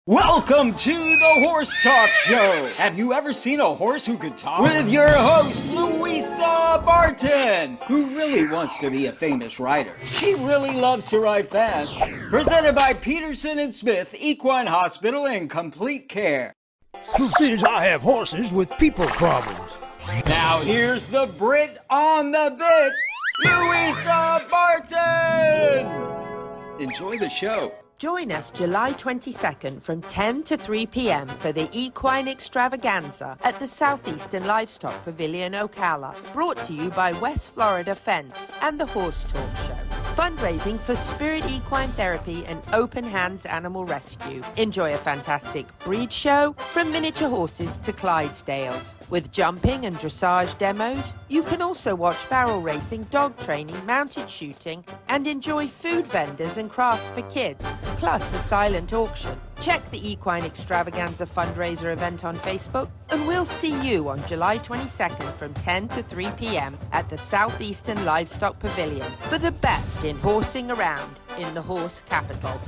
Welcome to the Horse Talk Show. Have you ever seen a horse who could talk? With your host, Louisa Barton, who really wants to be a famous rider. She really loves to ride fast. Presented by Peterson and Smith Equine Hospital and Complete Care. Truth is, I have horses with people problems. Now here's the Brit on the bit, Louisa Barton. Enjoy the show. Join us July 22nd from 10 to 3 p.m. for the Equine Extravaganza at the Southeastern Livestock Pavilion, Ocala. Brought to you by West Florida Fence and the Horse Talk Show. Fundraising for Spirit Equine Therapy and Open Hands Animal Rescue. Enjoy a fantastic breed show from miniature horses to Clydesdales. With jumping and dressage demos, you can also watch barrel racing, dog training, mounted shooting, and enjoy food vendors and crafts for kids, plus a silent auction. Check the Equine Extravaganza fundraiser event on Facebook, and we'll see you on July 22nd from 10 to 3 p.m. at the Southeastern Livestock Pavilion for the best in horsing around in the horse capital.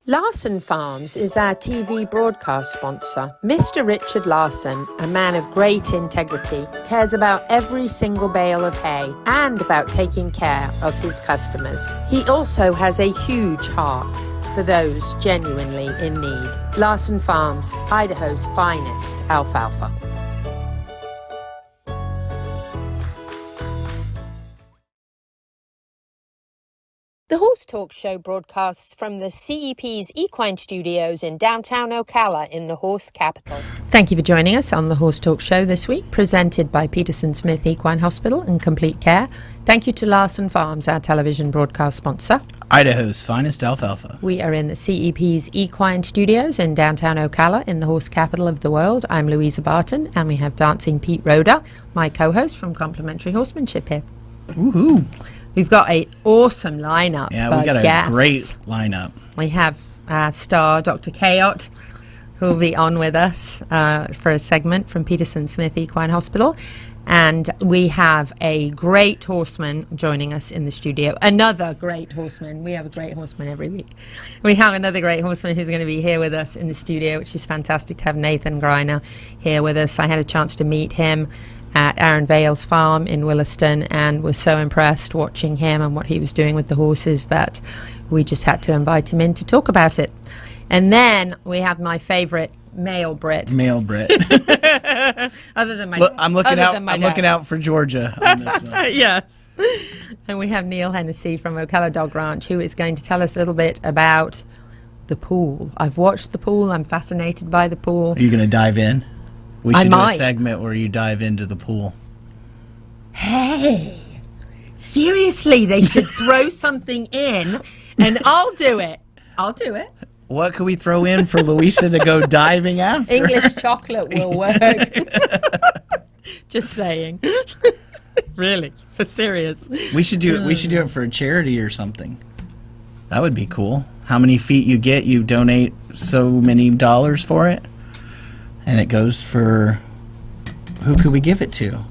Larson Farms is our TV broadcast sponsor. Mr. Richard Larson, a man of great integrity, cares about every single bale of hay and about taking care of his customers. He also has a huge heart for those genuinely in need. Larson Farms, Idaho's finest alfalfa. The Horse Talk Show broadcasts from the CEP's Equine Studios in downtown Ocala in the horse capital. Thank you for joining us on the Horse Talk Show this week, presented by Peterson Smith Equine Hospital and Complete Care. Thank you to Larson Farms, our television broadcast sponsor. Idaho's finest alfalfa. We are in the CEP's Equine Studios in downtown Ocala in the horse capital of the world. I'm Louisa Barton, and we have Dancing Pete Roda, my co-host from Complimentary Horsemanship here. Woohoo! We've got an awesome lineup. Yeah, we got a great lineup. We have star Dr. Kayot, who will be on with us for a segment from Peterson Smith Equine Hospital. And we have a great horseman joining us in the studio. Another great horseman. We have a great horseman every week. We have another great horseman who's going to be here with us in the studio, which is fantastic to have Nathan Greiner here with us. I had a chance to meet him at Aaron Vale's farm in Williston and was so impressed watching him and what he was doing with the horses that we just had to invite him in to talk about it. And then we have my favorite male Brit. Male Brit. Other than my I'm looking out for Georgia on this one. Yes. And we have Neil Hennessy from Ocala Dog Ranch, who is going to tell us a little bit about the pool. I've watched the pool. I'm fascinated by the pool. Are you going to dive in? We should do a segment where you dive into the pool. Hey, seriously, they should throw something in, and I'll do it. I'll do it. What could we throw in for Louisa to go diving after? English chocolate will work. Just saying. Really, for serious. We should do it for a charity or something. That would be cool. How many feet you get, you donate so many dollars for it. And it goes for, who could we give it to?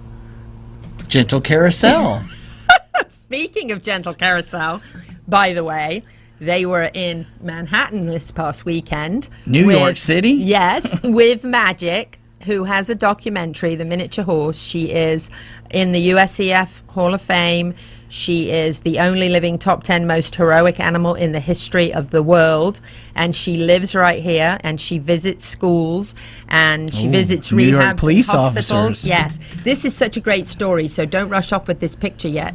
Gentle Carousel. Speaking of Gentle Carousel, by the way, they were in Manhattan this past weekend. New York City? Yes, with Magic, who has a documentary, The Miniature Horse. She is in the USEF Hall of Fame. She is the only living top 10 most heroic animal in the history of the world. And she lives right here, and she visits schools, and she visits New York rehab police hospitals. officers. Yes, this is such a great story, so don't rush off with this picture yet,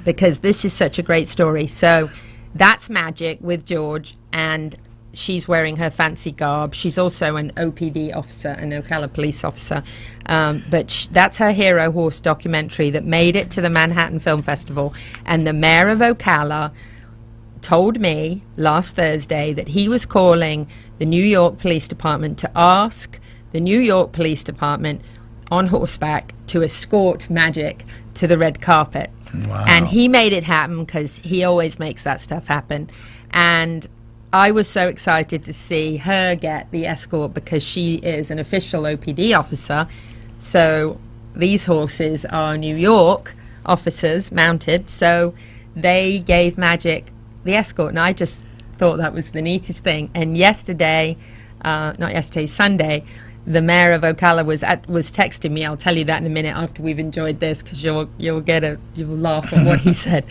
because this is such a great story. So that's Magic with George, and she's wearing her fancy garb. She's also an OPD officer, an Ocala police officer. But that's her hero horse documentary that made it to the Manhattan Film Festival. And the mayor of Ocala told me last Thursday that he was calling the New York Police Department to ask the New York Police Department on horseback to escort Magic to the red carpet. Wow. And he made it happen because he always makes that stuff happen. And I was so excited to see her get the escort because she is an official OPD officer. So these horses are New York officers mounted. So they gave Magic the escort. And I just thought that was the neatest thing. And yesterday, not yesterday, Sunday, the mayor of Ocala was texting me. I'll tell you that in a minute after we've enjoyed this, because you'll laugh at what he said.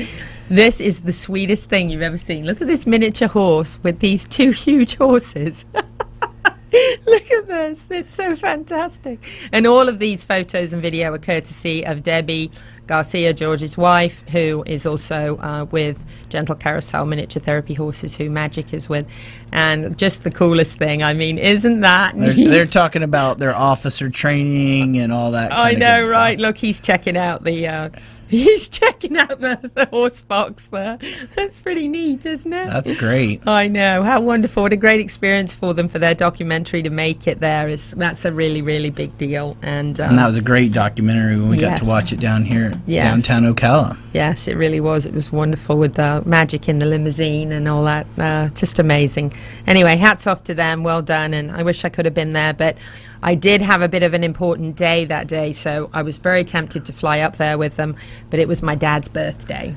This is the sweetest thing you've ever seen. Look at this miniature horse with these two huge horses. Look at this. It's so fantastic. And all of these photos and video are courtesy of Debbie Garcia, George's wife, who is also with Gentle Carousel Miniature Therapy Horses, who Magic is with. And just the coolest thing. I mean, isn't that neat? They're talking about their officer training and all that kind I of know, good right? stuff. Look, he's checking out the the horse box there. That's pretty neat, isn't it? That's great. I know. How wonderful. What a great experience for them, for their documentary to make it there. That's a really, really big deal. And that was a great documentary when we got to yes. watch it down here Yes. downtown Ocala. Yes, it really was. It was wonderful with Magic in the limousine and all that. Just amazing. Anyway, hats off to them. Well done. And I wish I could have been there, but I did have a bit of an important day that day, so I was very tempted to fly up there with them, but it was my dad's birthday.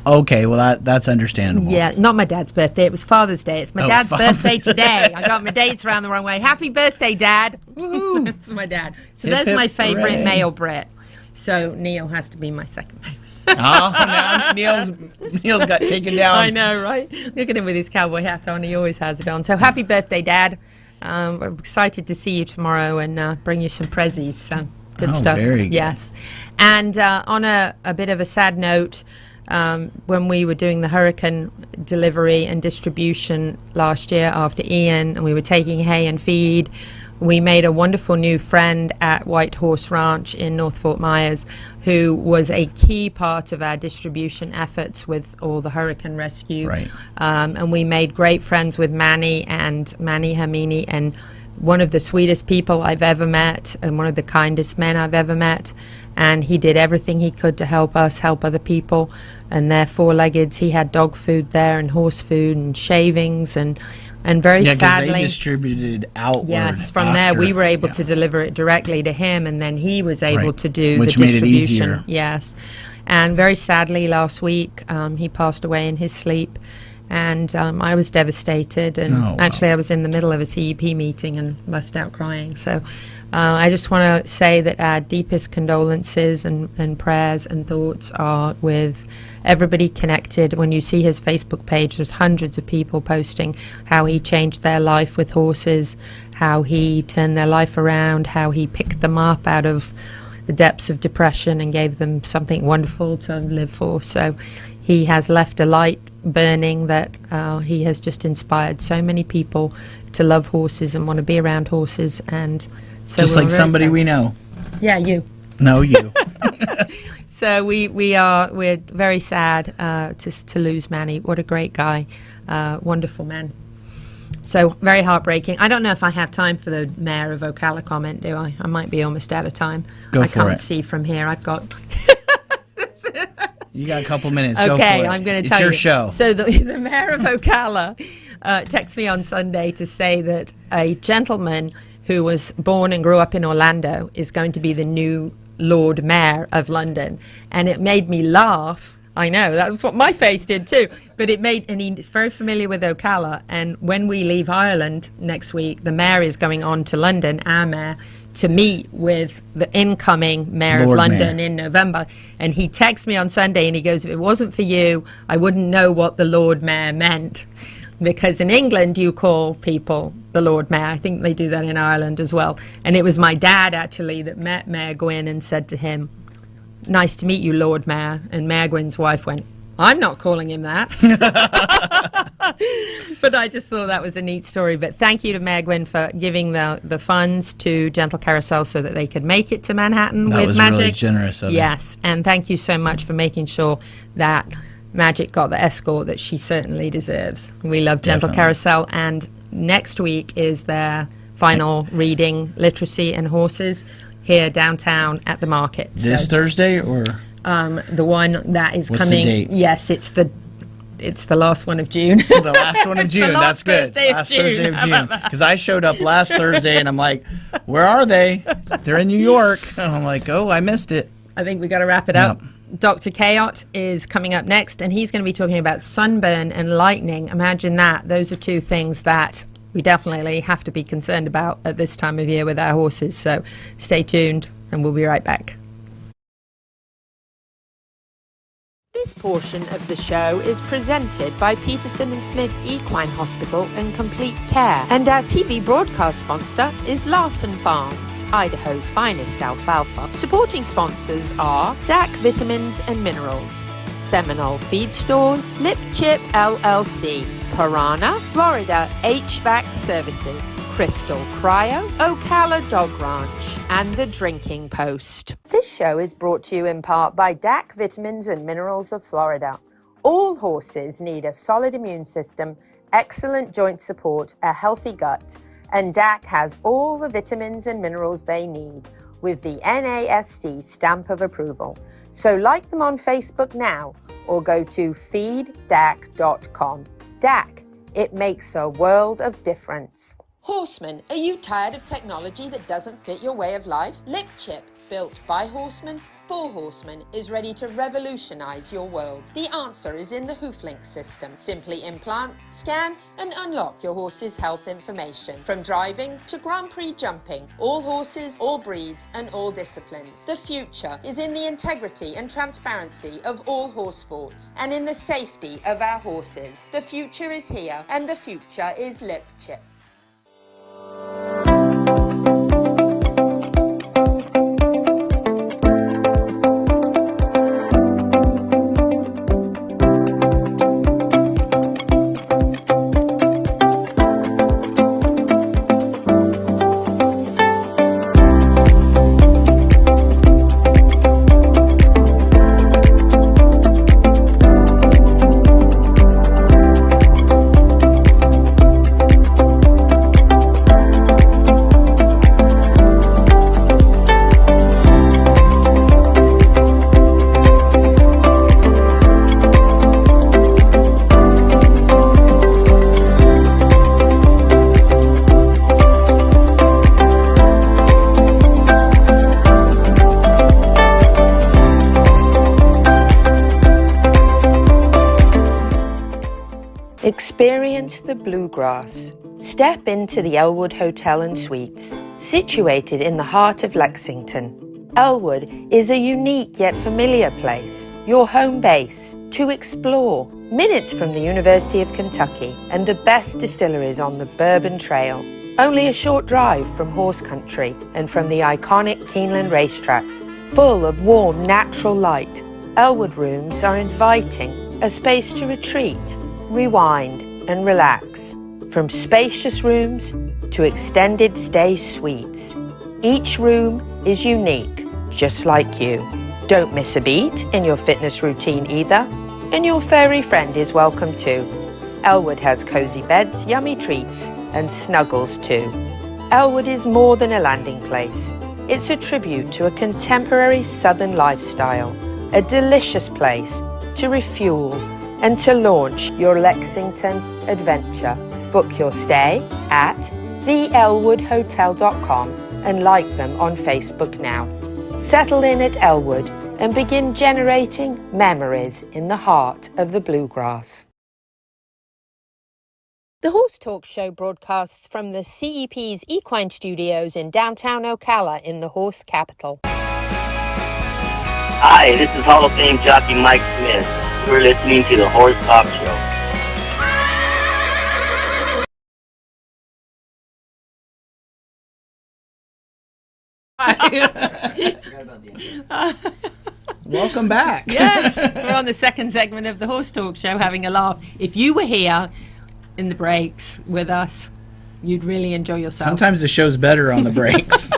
Okay, well that's understandable. Yeah, not my dad's birthday. It was Father's Day. It's my dad's birthday today. I got my dates around the wrong way. Happy birthday, Dad. Woohoo. That's my dad. So Hip, there's hip, my favorite hooray. male Brit. So Neil has to be my second favorite. Oh, now Neil's got taken down. I know, right? Look at him with his cowboy hat on. He always has it on. So happy birthday, Dad. I'm excited to see you tomorrow and bring you some prezzies. So good stuff. Very good. Yes. And on a bit of a sad note, when we were doing the hurricane delivery and distribution last year after Ian, and we were taking hay and feed, we made a wonderful new friend at White Horse Ranch in North Fort Myers, who was a key part of our distribution efforts with all the hurricane rescue. Right. And we made great friends with Manny Hermini, and one of the sweetest people I've ever met, and one of the kindest men I've ever met. And he did everything he could to help us help other people. And they're four-leggeds. He had dog food there and horse food and shavings and very sadly, they distributed outward. yes, from after. there we were able to deliver it directly to him, and then he was able Right. to do Which the made it distribution. easier. Yes, and very sadly last week he passed away in his sleep, and I was devastated. And Oh, wow. actually, I was in the middle of a CEP meeting and burst out crying. So I just want to say that our deepest condolences and prayers and thoughts are with everybody connected. When you see his Facebook page, there's hundreds of people posting how he changed their life with horses, how he turned their life around, how he picked them up out of the depths of depression and gave them something wonderful to live for. So he has left a light burning that he has just inspired so many people to love horses and want to be around horses. And so Just we're like very somebody sad. we know. Yeah, you. No, you. So we're very sad to lose Manny. What a great guy, wonderful man. So very heartbreaking. I don't know if I have time for the mayor of Ocala comment, do I? I might be almost out of time. Go I for can't it. see from here. I've got. You got a couple minutes. Go Okay, for it. I'm going to It's tell your you. show. So the mayor of Ocala texted me on Sunday to say that a gentleman who was born and grew up in Orlando is going to be the new Lord Mayor of London. And it made me laugh. I know, that was what my face did too. But it made, and he's very familiar with Ocala. And when we leave Ireland next week, the mayor is going on to London, our mayor, to meet with the incoming mayor of Lord London Mayor. in November. And he texts me on Sunday and he goes, if it wasn't for you, I wouldn't know what the Lord Mayor meant. Because in England, you call people the Lord Mayor. I think they do that in Ireland as well. And it was my dad, actually, that met Mayor Gwynn and said to him, nice to meet you, Lord Mayor. And Mayor Gwynn's wife went, I'm not calling him that. But I just thought that was a neat story. But thank you to Mayor Gwynn for giving the funds to Gentle Carousel so that they could make it to Manhattan That with was Magic. really generous of you. Yes, and thank you so much for making sure that Magic got the escort that she certainly deserves. We love Gentle Definitely. Carousel, and next week is their final reading, Literacy and Horses, here downtown at the market. This So, Thursday or the one that is What's the coming. date? Yes, it's the last one of June. the last one of June? last That's good. Thursday of Last June. Thursday of How June. about that? Because I showed up last Thursday and I'm like, where are they? They're in New York. And I'm like, oh, I missed it. I think we got to wrap it up. Yep. Dr. Kayot is coming up next, and he's going to be talking about sunburn and lightning. Imagine that. Those are two things that we definitely have to be concerned about at this time of year with our horses. So stay tuned, and we'll be right back. This portion of the show is presented by Peterson and Smith Equine Hospital and Complete Care, and our TV broadcast sponsor is Larson Farms, Idaho's finest alfalfa. Supporting sponsors are DAC Vitamins and Minerals, Seminole Feed Stores, Lip Chip LLC, Piranha, Florida HVAC Services, Crystal Cryo, Ocala Dog Ranch, and The Drinking Post. This show is brought to you in part by DAC Vitamins and Minerals of Florida. All horses need a solid immune system, excellent joint support, a healthy gut, and DAC has all the vitamins and minerals they need with the NASC stamp of approval. So like them on Facebook now or go to feeddac.com. DAC, it makes a world of difference. Horsemen, are you tired of technology that doesn't fit your way of life? LipChip, built by horsemen for horsemen, is ready to revolutionize your world. The answer is in the HoofLink system. Simply implant, scan, and unlock your horse's health information. From driving to Grand Prix jumping, all horses, all breeds, and all disciplines. The future is in the integrity and transparency of all horse sports, and in the safety of our horses. The future is here, and the future is LipChip. Experience the bluegrass. Step into the Elwood Hotel and Suites, situated in the heart of Lexington. Elwood is a unique yet familiar place, your home base, to explore, minutes from the University of Kentucky and the best distilleries on the Bourbon Trail. Only a short drive from horse country and from the iconic Keeneland racetrack. Full of warm, natural light, Elwood rooms are inviting, a space to retreat, rewind, and relax. From spacious rooms to extended stay suites. Each room is unique, just like you. Don't miss a beat in your fitness routine either, and your furry friend is welcome too. Elwood has cozy beds, yummy treats, and snuggles too. Elwood is more than a landing place. It's a tribute to a contemporary southern lifestyle, a delicious place to refuel and to launch your Lexington adventure. Book your stay at theelwoodhotel.com and like them on Facebook now. Settle in at Elwood and begin generating memories in the heart of the bluegrass. The Horse Talk Show broadcasts from the CEP's Equine Studios in downtown Ocala in the horse capital. Hi, this is Hall of Fame jockey Mike Smith. You're listening to the Horse Talk Show. Welcome back. Yes, we're on the second segment of the Horse Talk Show having a laugh. If you were here in the breaks with us, you'd really enjoy yourself. Sometimes the show's better on the breaks.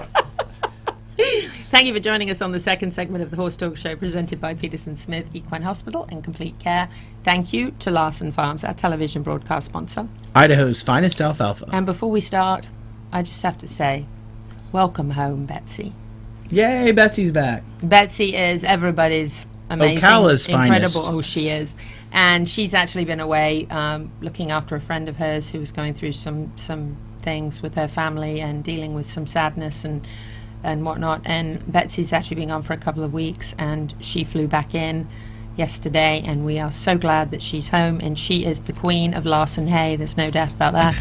Thank you for joining us on the second segment of the Horse Talk Show presented by Peterson Smith Equine Hospital and Complete Care. Thank you to Larson Farms, our television broadcast sponsor. Idaho's finest alfalfa. And before we start, I just have to say, welcome home, Betsy. Yay, Betsy's back. Betsy is everybody's amazing, Ocala's incredible. finest. Oh, she is. And she's actually been away looking after a friend of hers who was going through some things with her family and dealing with some sadness and and whatnot. And Betsy's actually been gone for a couple of weeks, and she flew back in yesterday, and we are so glad that she's home. And she is the queen of Larson Hay, there's no doubt about that.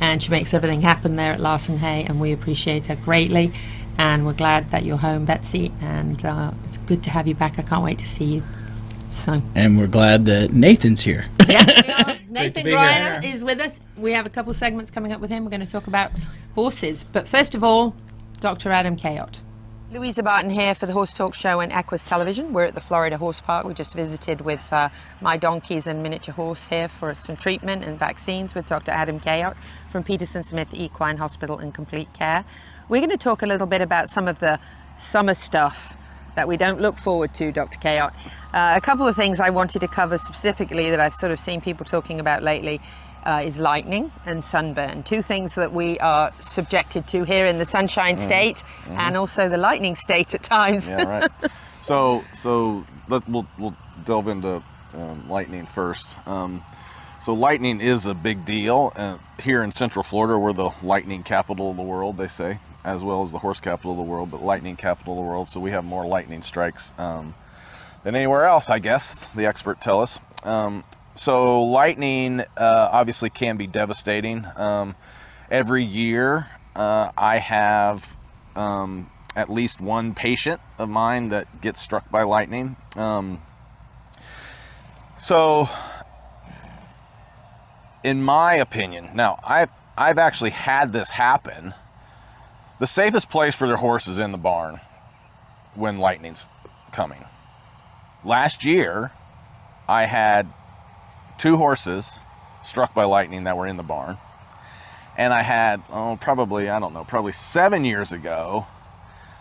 And she makes everything happen there at Larson Hay, and we appreciate her greatly. And we're glad that you're home, Betsy, and it's good to have you back. I can't wait to see you. So. And we're glad that Nathan's here. Yes, we are. Nathan be Greiner here. is with us. We have a couple segments coming up with him. We're going to talk about horses. But first of all, Dr. Adam Kayott. Louisa Barton here for the Horse Talk Show and Equus Television. We're at the Florida Horse Park. We just visited with my donkeys and miniature horse here for some treatment and vaccines with Dr. Adam Kayott from Peterson Smith Equine Hospital and Complete Care. We're going to talk a little bit about some of the summer stuff that we don't look forward to, Dr. Kayott. A couple of things I wanted to cover specifically that I've sort of seen people talking about lately is lightning and sunburn. Two things that we are subjected to here in the Sunshine State and also the lightning state at times. Yeah, right. So we'll delve into lightning first. So lightning is a big deal here in Central Florida. We're the lightning capital of the world, they say, as well as the horse capital of the world, but lightning capital of the world. So we have more lightning strikes than anywhere else, I guess, the experts tell us. So lightning obviously can be devastating. Every year I have at least one patient of mine that gets struck by lightning. So in my opinion, now I've actually had this happen. The safest place for their horse is in the barn when lightning's coming. Last year, I had 2 horses struck by lightning that were in the barn. And I had, probably 7 years ago,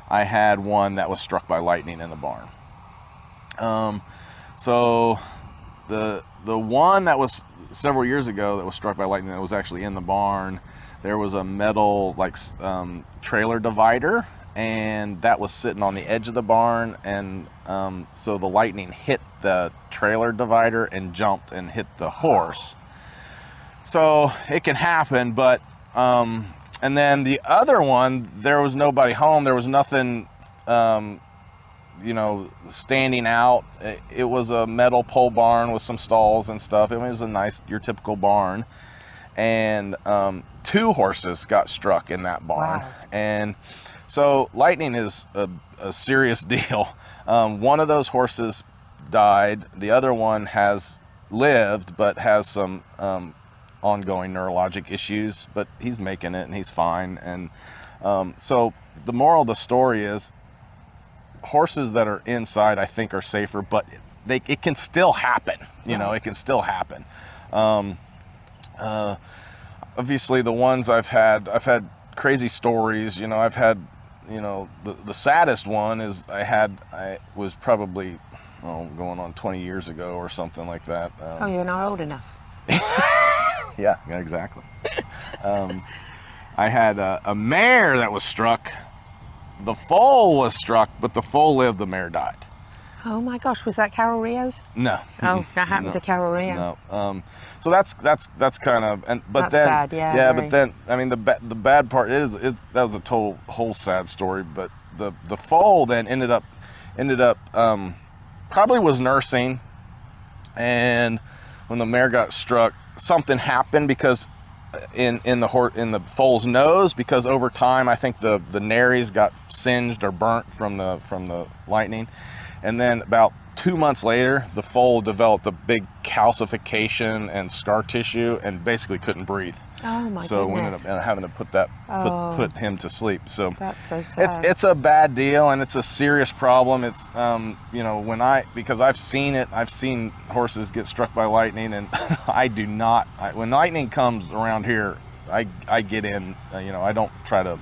I had one that was struck by lightning in the barn. So the one that was several years ago that was struck by lightning that was actually in the barn, there was a metal trailer divider, and that was sitting on the edge of the barn, and so the lightning hit the trailer divider and jumped and hit the horse. So it can happen, but and then the other one, there was nobody home, there was nothing standing out. It was a metal pole barn with some stalls and stuff. It was a nice, your typical barn, and 2 horses got struck in that barn. Wow. And so lightning is a serious deal. One of those horses died. The other one has lived, but has some ongoing neurologic issues, but he's making it and he's fine. And so the moral of the story is horses that are inside, I think, are safer, but it can still happen. It can still happen. Obviously the ones I've had crazy stories. I've had, the saddest one is I was probably going on 20 years ago or something like that. You're not old enough. Yeah, exactly. I had a mare that was struck. The foal was struck, but the foal lived, the mare died. Oh my gosh, was that Carol Rios? No. Oh, that happened to Carol Rio. No. So that's kind of, That's sad, yeah. Yeah, very. but then I mean the bad part is that was a whole sad story. But the foal then ended up probably was nursing, and when the mare got struck, something happened because in the foal's nose, because over time I think the nares got singed or burnt from the lightning. And then about 2 months later, the foal developed a big calcification and scar tissue and basically couldn't breathe. Oh my So goodness. we ended up having to put him to sleep. So That's so sad. it's a bad deal, and it's a serious problem. It's because I've seen it. I've seen horses get struck by lightning, and when lightning comes around here, I get in. I don't try to.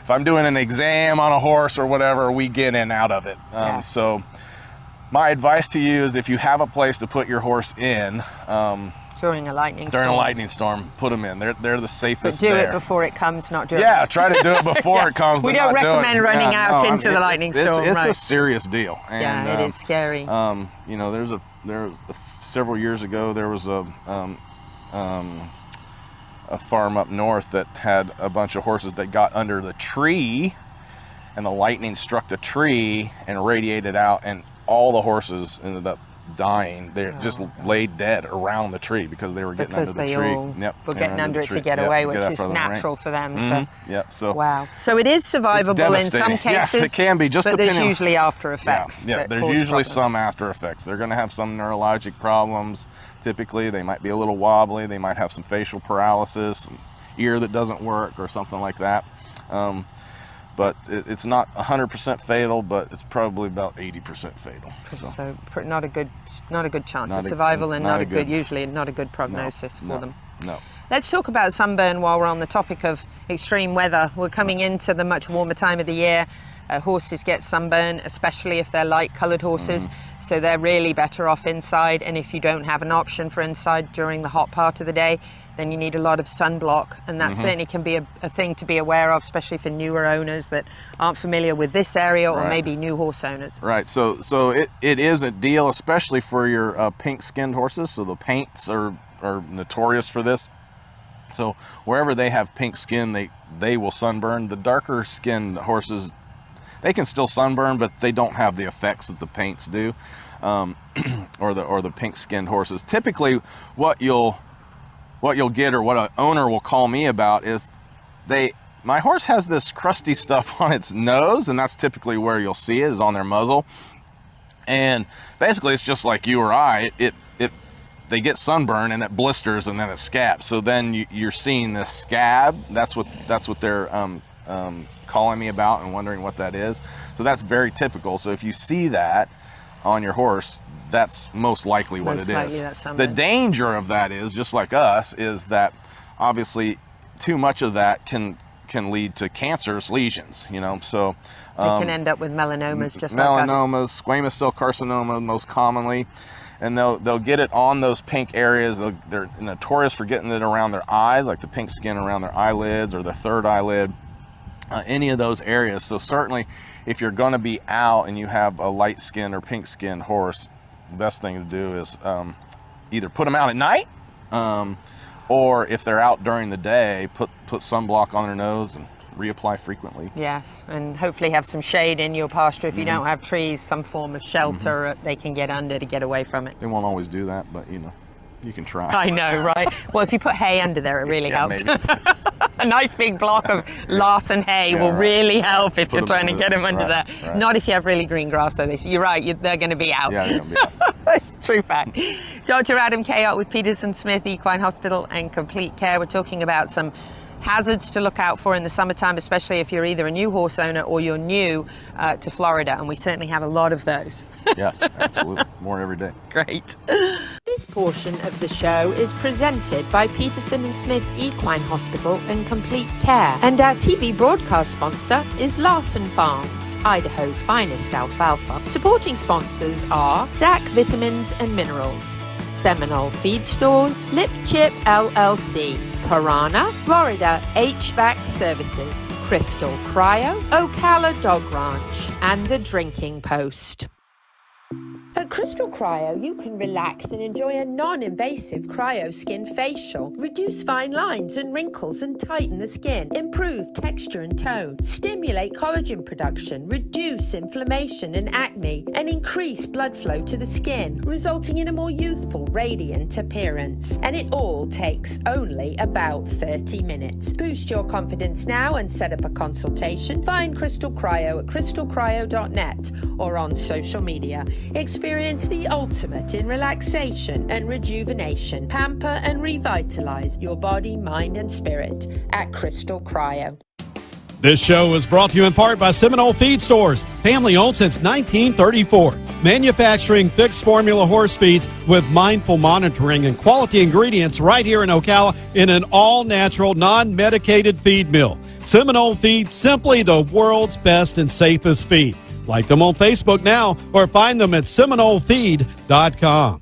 If I'm doing an exam on a horse or whatever, we get in out of it. Yeah. So my advice to you is, if you have a place to put your horse in during a lightning storm, put them in. They're the safest. But do there. it before it comes, not during. Yeah, try to do it before it comes. We but don't not do it. recommend running out into the lightning storm. It's right. a serious deal. And, Yeah, it is scary. Several years ago there was a farm up north that had a bunch of horses that got under the tree, and the lightning struck the tree and radiated out, and all the horses ended up dying. They just laid dead around the tree because they were getting under the tree. Were getting under it to get away, which is natural for them to. Yep. So wow. So it is survivable in some cases. Yes, it can be. Just but depending. There's usually after effects. Yeah. There's usually some after effects. They're going to have some neurologic problems. Typically, they might be a little wobbly. They might have some facial paralysis, some ear that doesn't work, or something like that. But it's not 100% fatal, but it's probably about 80% fatal. So not a good chance of survival, and usually not a good prognosis for them. No. Let's talk about sunburn while we're on the topic of extreme weather. We're coming into the much warmer time of the year. Horses get sunburn, especially if they're light-coloured horses. So they're really better off inside. And if you don't have an option for inside during the hot part of the day, then you need a lot of sunblock, and that certainly can be a thing to be aware of, especially for newer owners that aren't familiar with this area, or maybe new horse owners. Right. So it is a deal, especially for your pink-skinned horses. So the paints are notorious for this. So wherever they have pink skin, they will sunburn. The darker-skinned horses, they can still sunburn, but they don't have the effects that the paints do, or the pink-skinned horses. Typically, what you'll get, or what an owner will call me about, is my horse has this crusty stuff on its nose, and that's typically where you'll see it, is on their muzzle. And basically it's just like you or I, they get sunburn and it blisters and then it scabs. So then you're seeing this scab. That's what they're calling me about and wondering what that is. So that's very typical. So if you see that on your horse, that's most likely what it is. The danger of that is, just like us, is that obviously too much of that can lead to cancerous lesions, so they can end up with melanomas, just melanomas, squamous cell carcinoma most commonly, and they'll get it on those pink areas. They're notorious for getting it around their eyes, like the pink skin around their eyelids or their third eyelid, any of those areas. So certainly if you're going to be out and you have a light skinned or pink skinned horse, the best thing to do is either put them out at night, or if they're out during the day, put sunblock on their nose and reapply frequently. Yes, and hopefully have some shade in your pasture. If you don't have trees, some form of shelter they can get under to get away from it. They won't always do that, but you can try. I know, right? Well, if you put hay under there, it really helps. A nice big block of Larson hay will really help if you're trying to get them under there. Right. Not if you have really green grass, though. You're right, they're going to be out. Yeah, they're going to be out. True fact. Dr. Adam Kayott with Peterson Smith Equine Hospital and Complete Care. We're talking about some hazards to look out for in the summertime, especially if you're either a new horse owner or you're new to Florida, and we certainly have a lot of those. Yes, absolutely. More every day. Great. This portion of the show is presented by Peterson and Smith Equine Hospital and Complete Care, and our TV broadcast sponsor is Larson Farms, Idaho's finest alfalfa. Supporting sponsors are DAC Vitamins and Minerals, Seminole Feed Stores, Lip Chip LLC, Piranha, Florida HVAC Services, Crystal Cryo, Ocala Dog Ranch, and The Drinking Post. At Crystal Cryo, you can relax and enjoy a non-invasive cryo skin facial. Reduce fine lines and wrinkles and tighten the skin. Improve texture and tone. Stimulate collagen production. Reduce inflammation and acne. And increase blood flow to the skin, resulting in a more youthful, radiant appearance. And it all takes only about 30 minutes. Boost your confidence now and set up a consultation. Find Crystal Cryo at crystalcryo.net or on social media. Experience the ultimate in relaxation and rejuvenation. Pamper and revitalize your body, mind, and spirit at Crystal Cryo. This show is brought to you in part by Seminole Feed Stores, family owned since 1934. Manufacturing fixed formula horse feeds with mindful monitoring and quality ingredients right here in Ocala in an all-natural, non-medicated feed mill. Seminole Feed, simply the world's best and safest feed. Like them on Facebook now or find them at SeminoleFeed.com.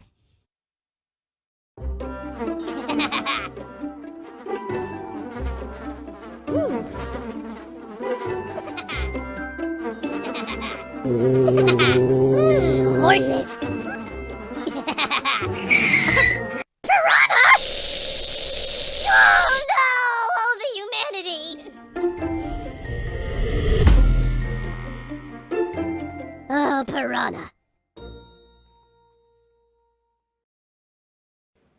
Horses. Piranha! Oh no! Oh, the humanity!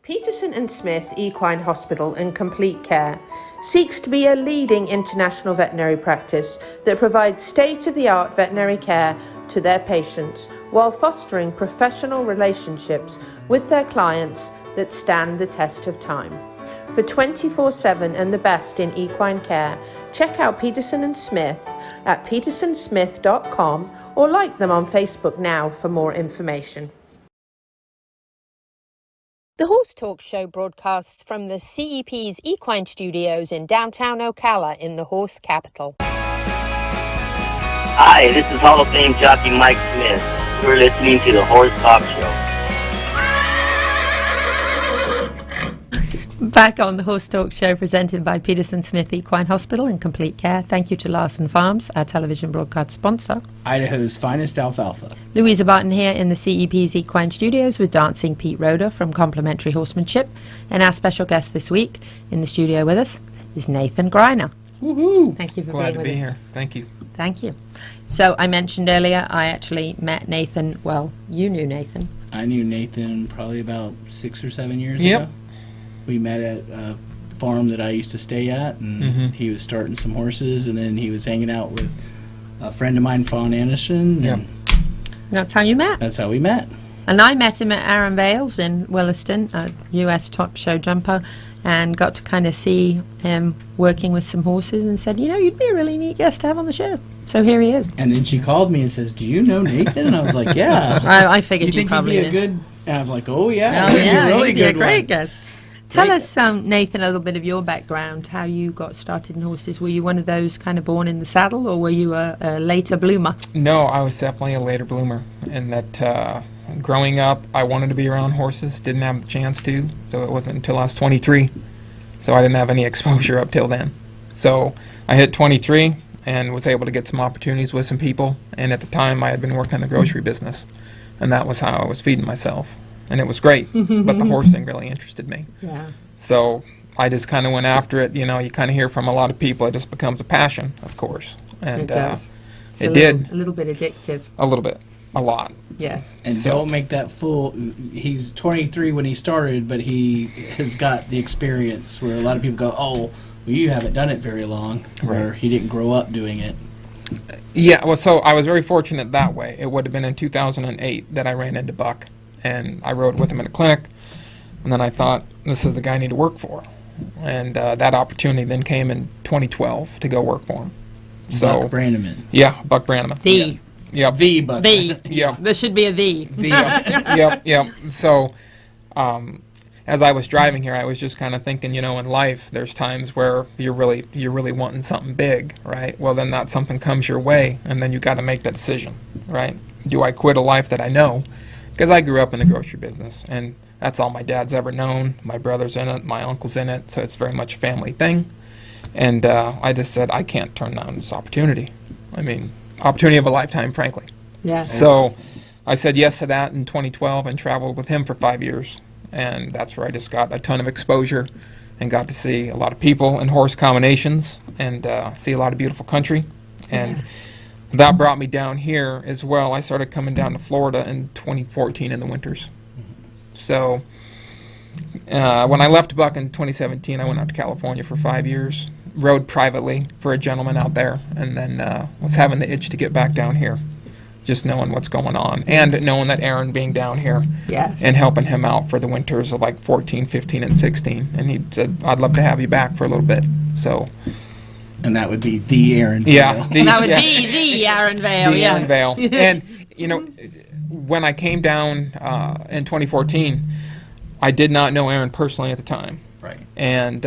Peterson and Smith Equine Hospital and Complete Care seeks to be a leading international veterinary practice that provides state-of-the-art veterinary care to their patients while fostering professional relationships with their clients that stand the test of time. For 24/7 and the best in equine care, check out Peterson and Smith at petersonsmith.com or like them on Facebook now for more information. The Horse Talk Show broadcasts from the CEP's Equine Studios in downtown Ocala in the horse capital. Hi, this is Hall of Fame jockey Mike Smith. You're listening to the Horse Talk Show. Back on the Horse Talk Show presented by Peterson Smith Equine Hospital and Complete Care. Thank you to Larson Farms, our television broadcast sponsor. Idaho's finest alfalfa. Louisa Barton here in the CEP's Equine Studios with Dancing Pete Roeder from Complimentary Horsemanship. And our special guest this week in the studio with us is Nathan Greiner. Woohoo! Thank you for Glad being to with be us. here. Thank you. Thank you. So I mentioned earlier, I actually met Nathan. Well, you knew Nathan. I knew Nathan probably about 6 or 7 years Yep. ago. We met at a farm that I used to stay at, and he was starting some horses, and then he was hanging out with a friend of mine, Fawn Anderson. Yep. And That's how you met. that's how we met. And I met him at Aaron Vales in Williston, a US top show jumper, and got to kind of see him working with some horses and said, you know, you'd be a really neat guest to have on the show. So here he is. And then she called me and says, "Do you know Nathan?" And I was like, "Yeah." I figured you you think he'd probably be a did. good? And I was like, "Oh yeah, Oh, he'd be yeah, a really he'd be good a great one." guest. Tell Great. us, Nathan, a little bit of your background, how you got started in horses. Were you one of those kind of born in the saddle, or were you a later bloomer? No, I was definitely a later bloomer. In that, growing up, I wanted to be around horses, didn't have the chance to, so it wasn't until I was 23. So I didn't have any exposure up till then. So I hit 23 and was able to get some opportunities with some people. And at the time, I had been working in the grocery business, and that was how I was feeding myself. And it was great, but the horse thing really interested me. Yeah. So I just kind of went after it. You know, you kind of hear from a lot of people, it just becomes a passion, of course. And It does. It's it a did. little, a little bit addictive. A little bit. A lot. Yes. And So- don't make that fool. He's 23 when he started, but he has got the experience where a lot of people go, "Oh, well, you haven't done it very long," or Right. he didn't grow up doing it. Yeah, well, so I was very fortunate that way. It would have been in 2008 that I ran into Buck, and I rode with him in a clinic, and then I thought, this is the guy I need to work for. And that opportunity then came in 2012 to go work for him. So, Buck Brandeman. yeah, Buck Brandeman. The. Yep. The Buck. The. Yep. There should be a the. The. Yep. So, as I was driving here, I was just kind of thinking, you know, in life, there's times where you're really wanting something big, right? Well, then that something comes your way, and then you got to make that decision, right? Do I quit a life that I know? Because I grew up in the grocery business, and that's all my dad's ever known. My brother's in it, my uncle's in it, so it's very much a family thing. And I just said, I can't turn down this opportunity. I mean, opportunity of a lifetime, frankly. Yes. So I said yes to that in 2012 and traveled with him for 5 years. And that's where I just got a ton of exposure and got to see a lot of people and horse combinations and see a lot of beautiful country. And that brought me down here as well. I started coming down to Florida in 2014 in the winters. So when I left Buck in 2017, I went out to California for 5 years, rode privately for a gentleman out there, and then was having the itch to get back down here, just knowing what's going on, and knowing that Aaron being down here Yes. and helping him out for the winters of like 14, 15, and 16. And he said, I'd love to have you back for a little bit. So, And that would be the Aaron. yeah. That would be the Aaron Vale, the yeah. Aaron Vale. And, you know, when I came down in 2014, I did not know Aaron personally at the time. Right. And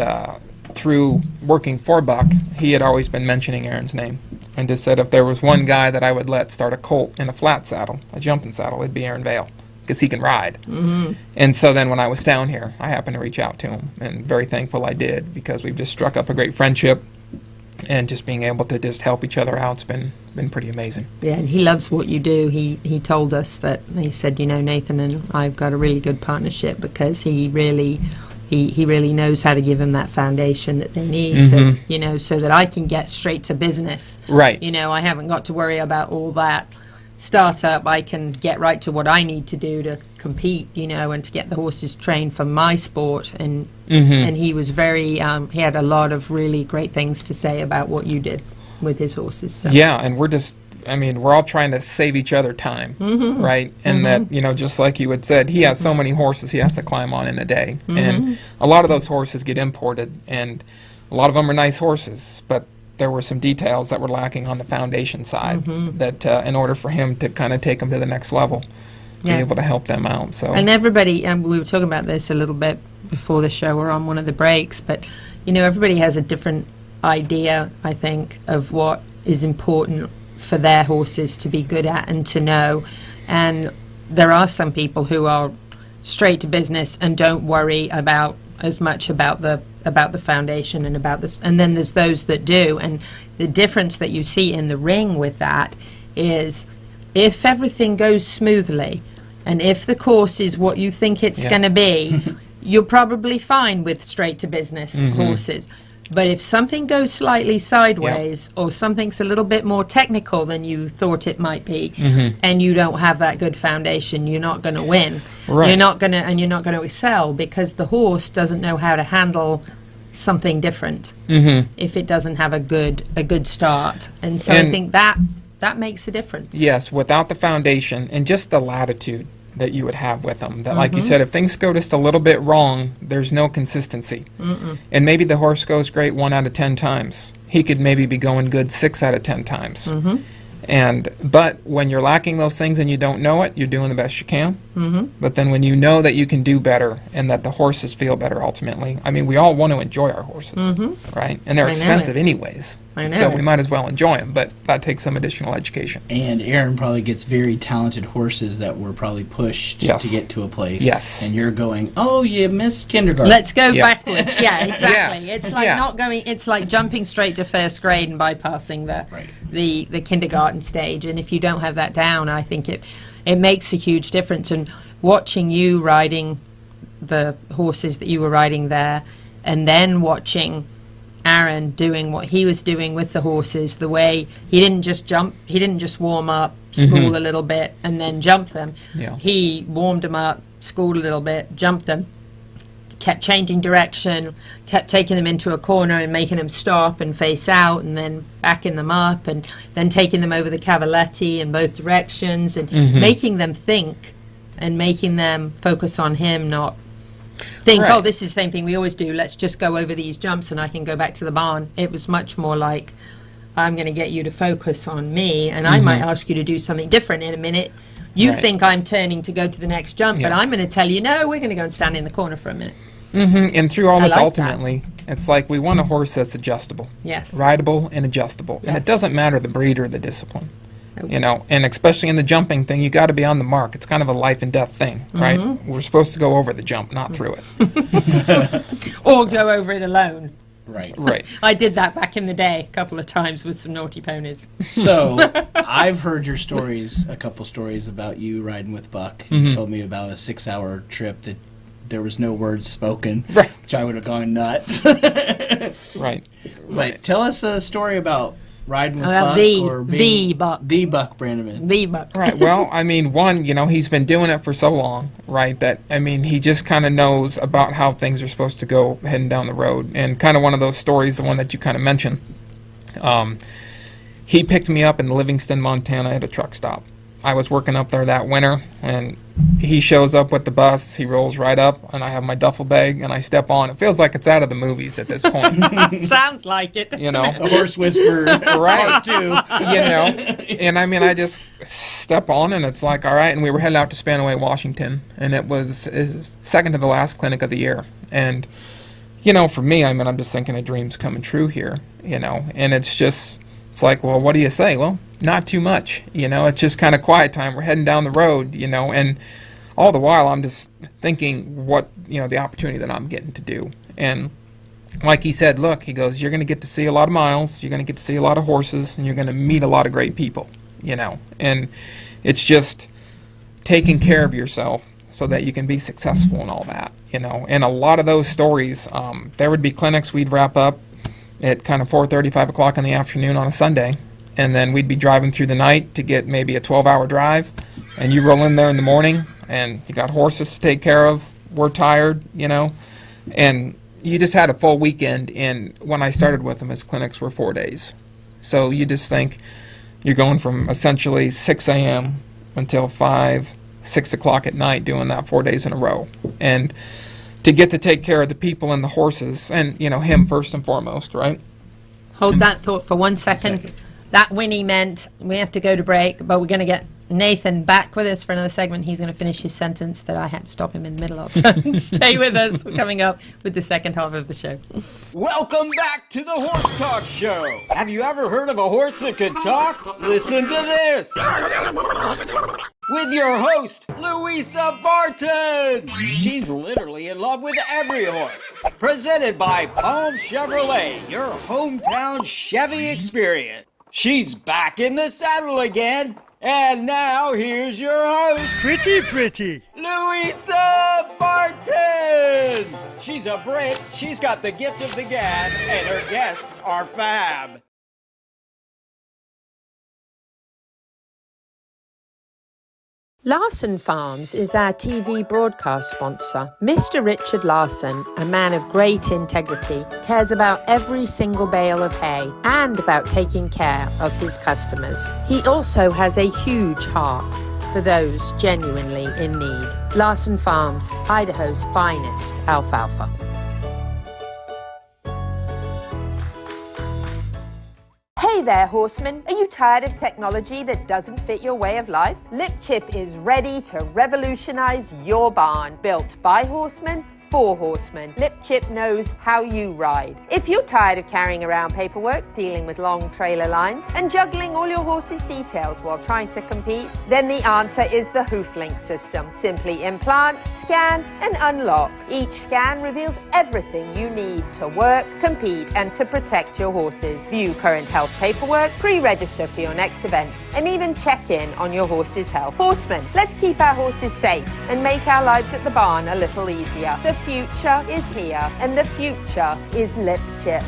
through working for Buck, he had always been mentioning Aaron's name. And just said if there was one guy that I would let start a colt in a flat saddle, a jumping saddle, it'd be Aaron Vale, because he can ride. Mm-hmm. And so then when I was down here, I happened to reach out to him, and very thankful I did, because we've just struck up a great friendship, and just being able to just help each other out's been pretty amazing. Yeah, and he loves what you do. He told us that, he said, you know, Nathan and I've got a really good partnership because he really knows how to give them that foundation that they need, to, you know, so that I can get straight to business. Right. You know, I haven't got to worry about all that start up, I can get right to what I need to do to compete, and to get the horses trained for my sport. And and he was very, he had a lot of really great things to say about what you did with his horses. So. Yeah, and we're all trying to save each other time, right? And that, just like you had said, he has so many horses he has to climb on in a day. And a lot of those horses get imported, and a lot of them are nice horses, but there were some details that were lacking on the foundation side that in order for him to kind of take them to the next level, be able to help them out. So. And everybody, we were talking about this a little bit before the show or on one of the breaks, but, everybody has a different idea, I think, of what is important for their horses to be good at and to know. And there are some people who are straight to business and don't worry about as much about the foundation and about this, and then there's those that do. And the difference that you see in the ring with that is, if everything goes smoothly and if the course is what you think it's going to be, you're probably fine with straight to business horses. But if something goes slightly sideways or something's a little bit more technical than you thought it might be, and you don't have that good foundation, you're not going to win. Right. You're not going to excel, because the horse doesn't know how to handle something different if it doesn't have a good start. And so I think that makes a difference. Yes, without the foundation and just the latitude that you would have with them. That, like you said, if things go just a little bit wrong, there's no consistency. And maybe the horse goes great 1 out of 10 times. He could maybe be going good 6 out of 10 times. But when you're lacking those things and you don't know it, you're doing the best you can. But then when you know that you can do better and that the horses feel better ultimately, we all want to enjoy our horses, right? And they're expensive anyways. So we might as well enjoy them, but that takes some additional education. And Aaron probably gets very talented horses that were probably pushed to get to a place. Yes. And you're going, oh, you missed kindergarten. Let's go backwards. Yeah, exactly. It's like not going. It's like jumping straight to first grade and bypassing the kindergarten stage. And if you don't have that down, I think it makes a huge difference. And watching you riding the horses that you were riding there, and then watching Aaron doing what he was doing with the horses, the way he didn't just jump, he didn't just warm up, school a little bit, and then jump them. He warmed them up, schooled a little bit, jumped them, kept changing direction, kept taking them into a corner and making them stop and face out, and then backing them up, and then taking them over the cavaletti in both directions, and making them think and making them focus on him, not think, oh, this is the same thing we always do, let's just go over these jumps and I can go back to the barn. It was much more like, I'm going to get you to focus on me, and I might ask you to do something different in a minute. You think I'm turning to go to the next jump, but I'm going to tell you, no, we're going to go and stand in the corner for a minute. And through all this, ultimately, it's like we want a horse that's adjustable. Yes. Rideable and adjustable. And it doesn't matter the breed or the discipline. And especially in the jumping thing, you got to be on the mark. It's kind of a life and death thing, right? We're supposed to go over the jump, not through it. Or go over it alone. Right. I did that back in the day a couple of times with some naughty ponies. So, I've heard your stories, a couple stories about you riding with Buck. You told me about a 6-hour trip that there was no words spoken, which I would have gone nuts. But tell us a story about riding with Buck, or being the Buck. The Buck Brannaman. The Buck. Right. Well, one, he's been doing it for so long, right, that, he just kind of knows about how things are supposed to go heading down the road. And kind of one of those stories, the one that you kind of mentioned, he picked me up in Livingston, Montana at a truck stop. I was working up there that winter, and he shows up with the bus. He rolls right up, and I have my duffel bag, and I step on. It feels like it's out of the movies at this point. Sounds like it. A horse whisperer, right? Part 2. And I just step on, and it's like, all right. And we were headed out to Spanaway, Washington, and it was second to the last clinic of the year. And for me, I'm just thinking a dream's coming true here. And it's like, well, what do you say? Well, not too much, it's just kind of quiet time. We're heading down the road, and all the while I'm just thinking what, the opportunity that I'm getting to do. And like he said, look, he goes, you're going to get to see a lot of miles, you're going to get to see a lot of horses, and you're going to meet a lot of great people, and it's just taking care of yourself so that you can be successful and all that, and a lot of those stories, there would be clinics we'd wrap up at kind of 4:30, 5 o'clock in the afternoon on a Sunday. and then we'd be driving through the night to get maybe a 12-hour drive, and you roll in there in the morning, and you got horses to take care of. We're tired, and you just had a full weekend. And when I started with them, his clinics were 4 days. So you just think you're going from essentially 6 a.m. until 5, 6 o'clock at night doing that 4 days in a row. And to get to take care of the people and the horses and, him first and foremost, right? Hold that thought for 1 second. That Winnie meant we have to go to break, but we're going to get Nathan back with us for another segment. He's going to finish his sentence that I had to stop him in the middle of. So stay with us. We're coming up with the second half of the show. Welcome back to the Horse Talk Show. Have you ever heard of a horse that could talk? Listen to this. With your host, Louisa Barton. She's literally in love with every horse. Presented by Palm Chevrolet, your hometown Chevy experience. She's back in the saddle again. And now, here's your host, Pretty. Louisa Barton! She's a Brit, she's got the gift of the gab, and her guests are fab. Larson Farms is our TV broadcast sponsor. Mr. Richard Larson, a man of great integrity, cares about every single bale of hay and about taking care of his customers. He also has a huge heart for those genuinely in need. Larson Farms, Idaho's finest alfalfa. Hey there, horsemen. Are you tired of technology that doesn't fit your way of life? LipChip is ready to revolutionize your barn. Built by horsemen, for horsemen. LipChip knows how you ride. If you're tired of carrying around paperwork, dealing with long trailer lines, and juggling all your horse's details while trying to compete, then the answer is the HoofLink system. Simply implant, scan, and unlock. Each scan reveals everything you need to work, compete, and to protect your horses. View current health paperwork, pre-register for your next event, and even check in on your horse's health. Horsemen, let's keep our horses safe and make our lives at the barn a little easier. The future is here, and the future is LipChip.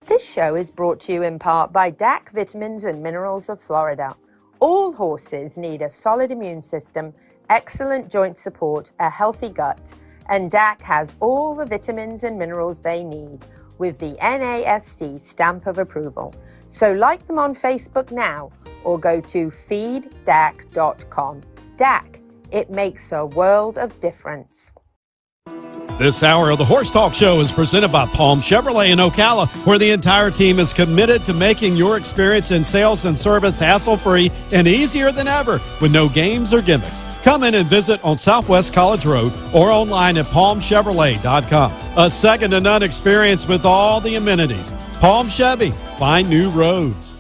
This show is brought to you in part by DAC Vitamins and Minerals of Florida. All horses need a solid immune system, excellent joint support, a healthy gut, and DAC has all the vitamins and minerals they need with the NASC stamp of approval. So like them on Facebook now or go to feeddac.com. DAC, it makes a world of difference. This hour of the Horse Talk Show is presented by Palm Chevrolet in Ocala, where the entire team is committed to making your experience in sales and service hassle-free and easier than ever with no games or gimmicks. Come in and visit on Southwest College Road or online at palmchevrolet.com. A second-to-none experience with all the amenities. Palm Chevy, find new roads.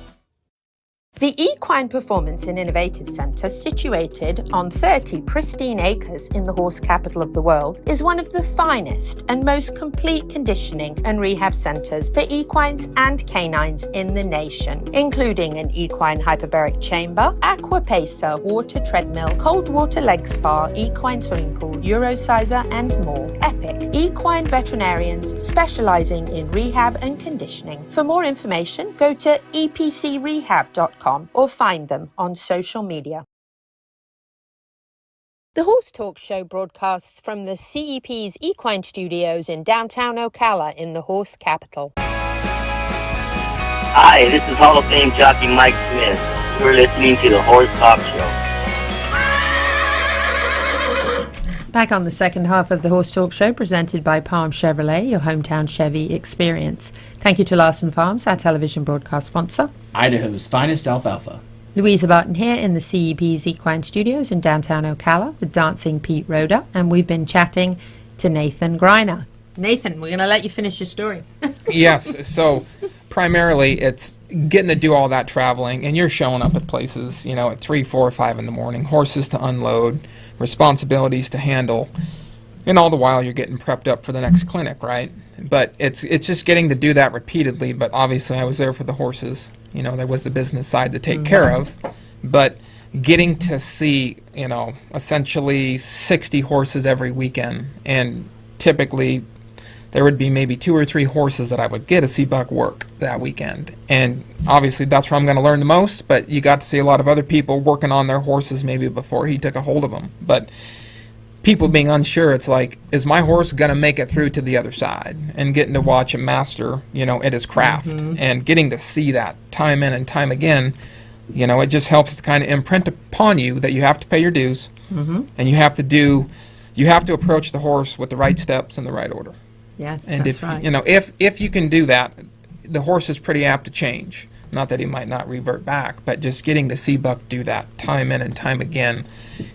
The Equine Performance and Innovative Center, situated on 30 pristine acres in the horse capital of the world, is one of the finest and most complete conditioning and rehab centers for equines and canines in the nation, including an equine hyperbaric chamber, aqua pacer, water treadmill, cold water leg spa, equine swimming pool, Eurosizer, and more. Epic equine veterinarians specializing in rehab and conditioning. For more information, go to epcrehab.com or find them on social media. The Horse Talk Show broadcasts from the CEP's Equine Studios in downtown Ocala in the horse capital. Hi, this is Hall of Fame jockey Mike Smith. You're listening to the Horse Talk Show. Back on the second half of the Horse Talk Show, presented by Palm Chevrolet, your hometown Chevy experience. Thank you to Larson Farms, our television broadcast sponsor. Idaho's finest alfalfa. Louisa Barton here in the CEP's Equine Studios in downtown Ocala with Dancing Pete Roda, and we've been chatting to Nathan Greiner. Nathan, we're going to let you finish your story. Yes, so primarily it's getting to do all that traveling, and you're showing up at places, at 3, 4, 5 in the morning, horses to unload, responsibilities to handle, and all the while you're getting prepped up for the next clinic, right? But it's just getting to do that repeatedly, but obviously I was there for the horses. There was the business side to take care of, but getting to see, essentially 60 horses every weekend, and typically there would be maybe 2 or 3 horses that I would get to see Buck work that weekend. And obviously that's where I'm going to learn the most, but you got to see a lot of other people working on their horses maybe before he took a hold of them. But people being unsure, it's like, is my horse going to make it through to the other side? And getting to watch him master, at his craft, and getting to see that time in and time again, it just helps to kind of imprint upon you that you have to pay your dues, and you have to approach the horse with the right steps in the right order. Yes, And that's if right. if you can do that, the horse is pretty apt to change. Not that he might not revert back, but just getting to see Buck do that time in and time again.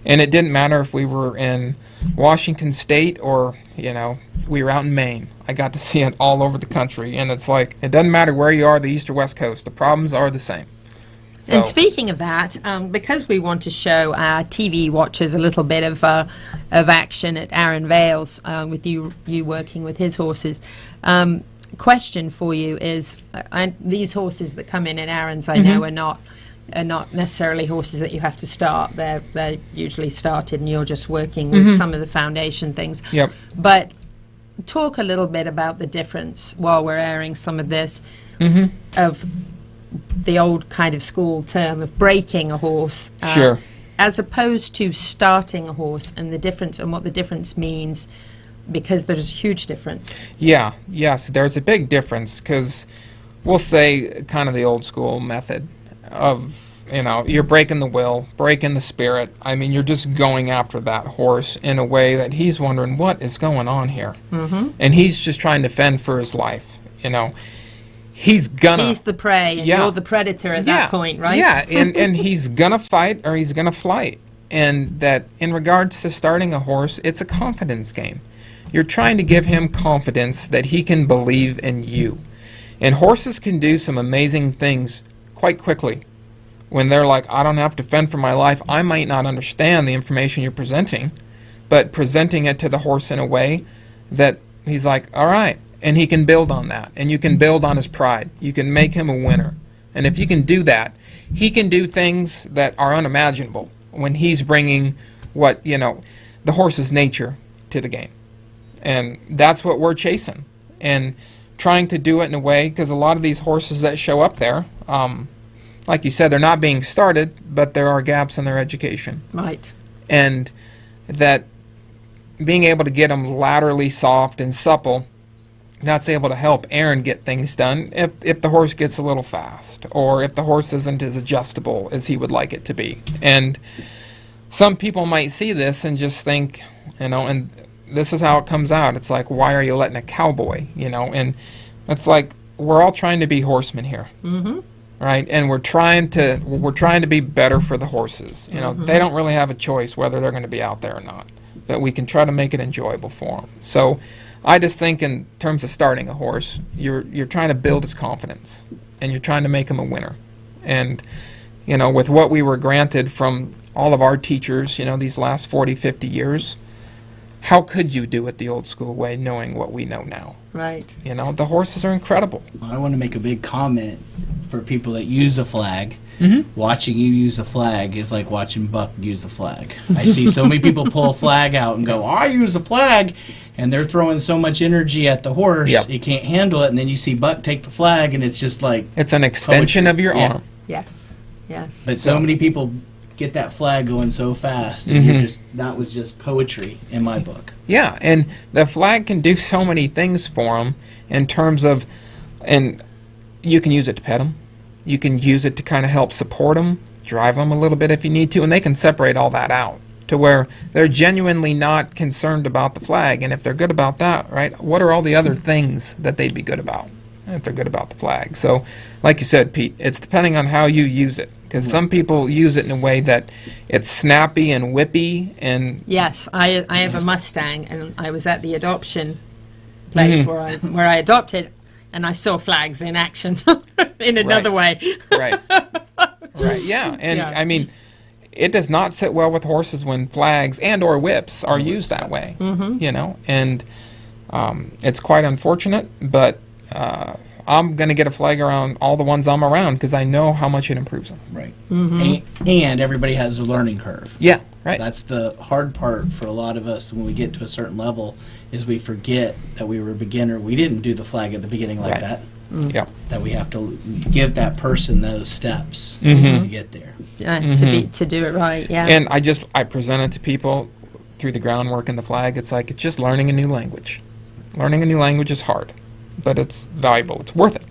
And it didn't matter if we were in Washington State or, we were out in Maine. I got to see it all over the country. And it's like, it doesn't matter where you are, the East or West Coast, the problems are the same. And speaking of that, because we want to show our TV watchers a little bit of action at Aaron Vales with you working with his horses, question for you is, these horses that come in at Aaron's, I know, are not necessarily horses that you have to start. They're usually started, and you're just working with some of the foundation things. Yep. But talk a little bit about the difference while we're airing some of this of the old kind of school term of breaking a horse, Sure. as opposed to starting a horse, and the difference and what the difference means, because there's a huge difference. Yes, there's a big difference, because we'll say kind of the old school method of, you're breaking the will, breaking the spirit. I mean, you're just going after that horse in a way that he's wondering, what is going on here? And he's just trying to fend for his life, He's the prey, and you're the predator at that point, right? Yeah, and he's gonna fight or he's gonna flight. And that in regards to starting a horse, it's a confidence game. You're trying to give him confidence that he can believe in you. And horses can do some amazing things quite quickly. When they're like, I don't have to fend for my life, I might not understand the information you're presenting, but presenting it to the horse in a way that he's like, all right. And he can build on that, and you can build on his pride. You can make him a winner. And if you can do that, he can do things that are unimaginable when he's bringing the horse's nature to the game. And that's what we're chasing, and trying to do it in a way, because a lot of these horses that show up there, like you said, they're not being started, but there are gaps in their education. Right. And that being able to get them laterally soft and supple, that's able to help Aaron get things done if the horse gets a little fast, or if the horse isn't as adjustable as he would like it to be. And some people might see this and just think, and this is how it comes out. It's like, why are you letting a cowboy, And it's like, we're all trying to be horsemen here, right? And we're trying to be better for the horses. They don't really have a choice whether they're going to be out there or not, but we can try to make it enjoyable for them. So I just think in terms of starting a horse, you're trying to build his confidence, and you're trying to make him a winner. And, with what we were granted from all of our teachers, these last 40, 50 years, how could you do it the old school way knowing what we know now? Right. The horses are incredible. I want to make a big comment for people that use a flag. Watching you use a flag is like watching Buck use a flag. I see so many people pull a flag out and go, I use a flag, and they're throwing so much energy at the horse, he can't handle it, and then you see Buck take the flag, and it's just like... It's an extension of your arm. Yes, yes. But so many people get that flag going so fast, and that was just poetry in my book. Yeah, and the flag can do so many things for them in terms of... And you can use it to pet them. You can use it to kind of help support them, drive them a little bit if you need to, and they can separate all that out to where they're genuinely not concerned about the flag. And if they're good about that, right, what are all the other things that they'd be good about if they're good about the flag? So, like you said, Pete, it's depending on how you use it, because some people use it in a way that it's snappy and whippy. And yes, I have a Mustang, and I was at the adoption place where I adopted, and I saw flags in action in another way. Right. Yeah. And I mean, it does not sit well with horses when flags and or whips are used that way. And it's quite unfortunate, but I'm going to get a flag around all the ones I'm around because I know how much it improves them. Right. And everybody has a learning curve. Yeah, Right. That's the hard part for a lot of us when we get to a certain level, is we forget that we were a beginner. We didn't do the flag at the beginning like Right. that. Yeah. That we have to give that person those steps Mhm. to get there. To do it right. Yeah. And I present it to people through the groundwork and the flag. It's like, it's just learning a new language. Learning a new language is hard, but it's valuable. It's worth it.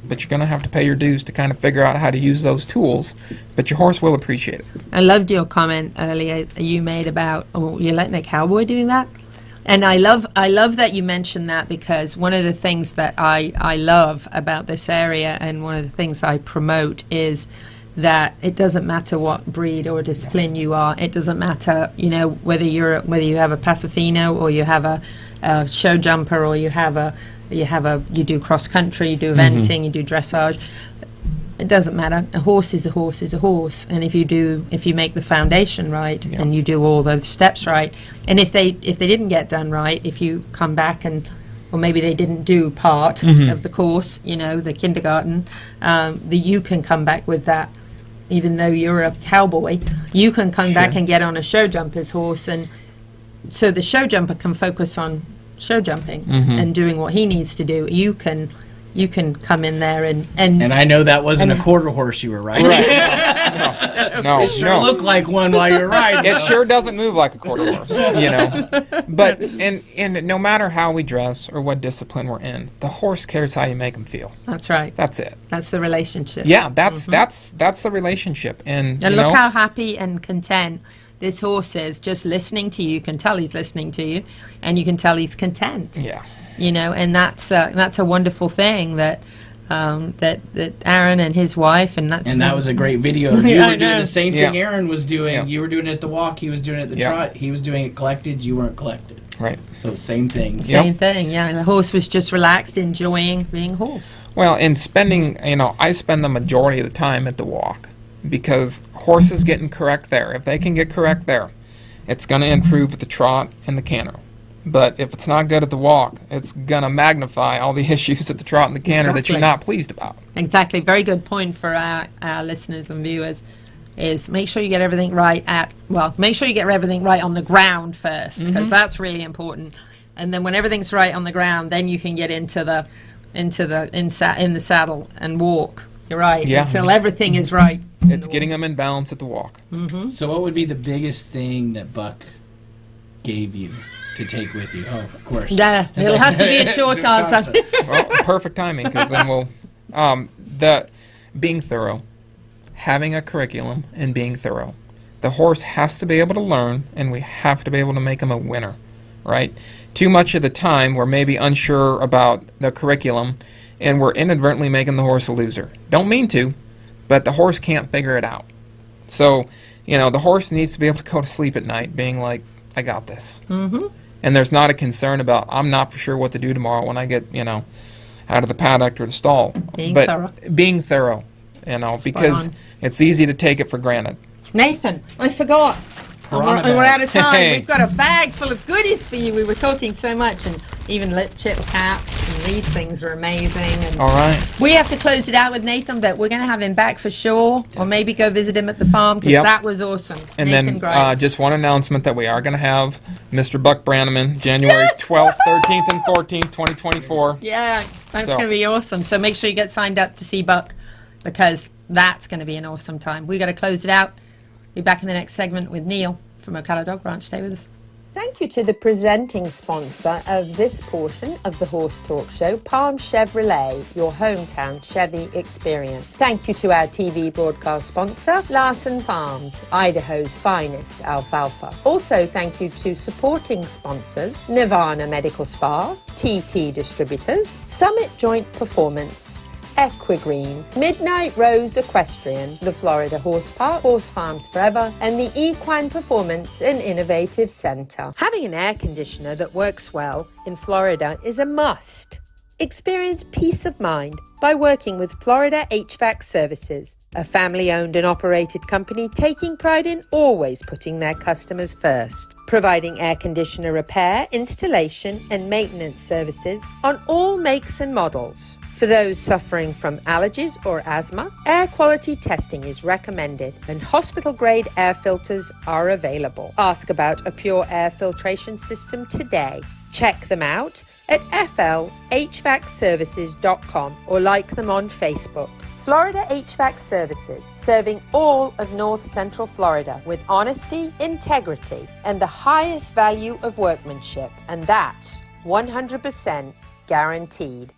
But you're going to have to pay your dues to kind of figure out how to use those tools. But your horse will appreciate it. I loved your comment earlier you made about, oh, you're letting a cowboy doing that. And I love that you mentioned that, because one of the things that I love about this area, and one of the things I promote, is that it doesn't matter what breed or discipline you are. It doesn't matter, whether you have a Pasofino, or you have a show jumper, or you do cross country, you do eventing, you do dressage. It doesn't matter. A horse is a horse is a horse, and if you make the foundation right, and you do all the steps right, and if they didn't get done right, if you come back or maybe they didn't do part of the course, the kindergarten, you can come back with that. Even though you're a cowboy, you can come back and get on a show jumper's horse, and so the show jumper can focus on show jumping and doing what he needs to do. You can come in there and I know that wasn't a quarter horse you were riding. No, It sure looked like one while you were riding. It sure doesn't move like a quarter horse, But and no matter how we dress or what discipline we're in, the horse cares how you make him feel. That's right. That's it. That's the relationship. Yeah, that's the relationship. And look how happy and content this horse is, just listening to you. You can tell he's listening to you, and you can tell he's content. Yeah. And that's a wonderful thing that Aaron and his wife, and that was a great video. You were doing the same thing Yeah. Aaron was doing. Yeah. You were doing it at the walk. He was doing it at the trot. He was doing it collected. You weren't collected. Right. So same thing. Same thing. Yeah. The horse was just relaxed, enjoying being a horse. Well, and spending, I spend the majority of the time at the walk, because horses getting correct there. If they can get correct there, it's going to improve with the trot and the canter. But if it's not good at the walk, it's going to magnify all the issues at the trot and the canter that you're not pleased about. Exactly. Very good point for our listeners and viewers, is make sure you get everything right make sure you get everything right on the ground first, because that's really important. And then when everything's right on the ground, then you can get into the saddle and walk. You're right. Yeah. Until everything is right. It's getting them in balance at the walk. So what would be the biggest thing that Buck gave you to take with you? Oh, of course. Yeah, it'll have to be a short answer. Well, perfect timing, because then we'll being thorough, having a curriculum, and being thorough. The horse has to be able to learn, and we have to be able to make him a winner, right? Too much of the time we're maybe unsure about the curriculum, and we're inadvertently making the horse a loser. Don't mean to, but the horse can't figure it out. So, the horse needs to be able to go to sleep at night being like, I got this. And there's not a concern about, I'm not for sure what to do tomorrow when I get, out of the paddock or the stall. Being thorough, because it's easy to take it for granted. Nathan, I forgot. We're out of time. Hey. We've got a bag full of goodies for you. We were talking so much, and even lip chip caps, and these things are amazing. And all right. We have to close it out with Nathan, but we're going to have him back for sure, or maybe go visit him at the farm, because that was awesome. And Nathan, then just one announcement that we are going to have Mr. Buck Brannaman, January 12th, 13th, and 14th, 2024. Yeah, that's going to be awesome. So make sure you get signed up to see Buck, because that's going to be an awesome time. We got to close it out. Be back in the next segment with Neil from Ocala Dog Ranch. Stay with us. Thank you to the presenting sponsor of this portion of the Horse Talk Show, Palm Chevrolet, your hometown Chevy experience. Thank you to our TV broadcast sponsor, Larson Farms, Idaho's finest alfalfa. Also, thank you to supporting sponsors, Nirvana Medical Spa, TT Distributors, Summit Joint Performance, Equigreen, Midnight Rose Equestrian, the Florida Horse Park, Horse Farms Forever, and the Equine Performance and Innovative Center. Having an air conditioner that works well in Florida is a must. Experience peace of mind by working with Florida HVAC Services, a family-owned and operated company taking pride in always putting their customers first, providing air conditioner repair, installation, and maintenance services on all makes and models. For those suffering from allergies or asthma, air quality testing is recommended and hospital-grade air filters are available. Ask about a pure air filtration system today. Check them out at flhvacservices.com or like them on Facebook. Florida HVAC Services, serving all of North Central Florida with honesty, integrity, and the highest value of workmanship. And that's 100% guaranteed.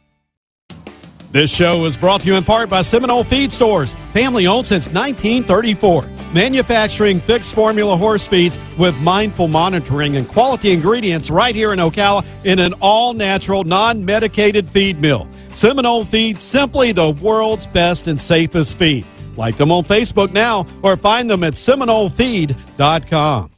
This show is brought to you in part by Seminole Feed Stores, family owned since 1934. Manufacturing fixed formula horse feeds with mindful monitoring and quality ingredients right here in Ocala in an all-natural, non-medicated feed mill. Seminole Feed, simply the world's best and safest feed. Like them on Facebook now or find them at SeminoleFeed.com.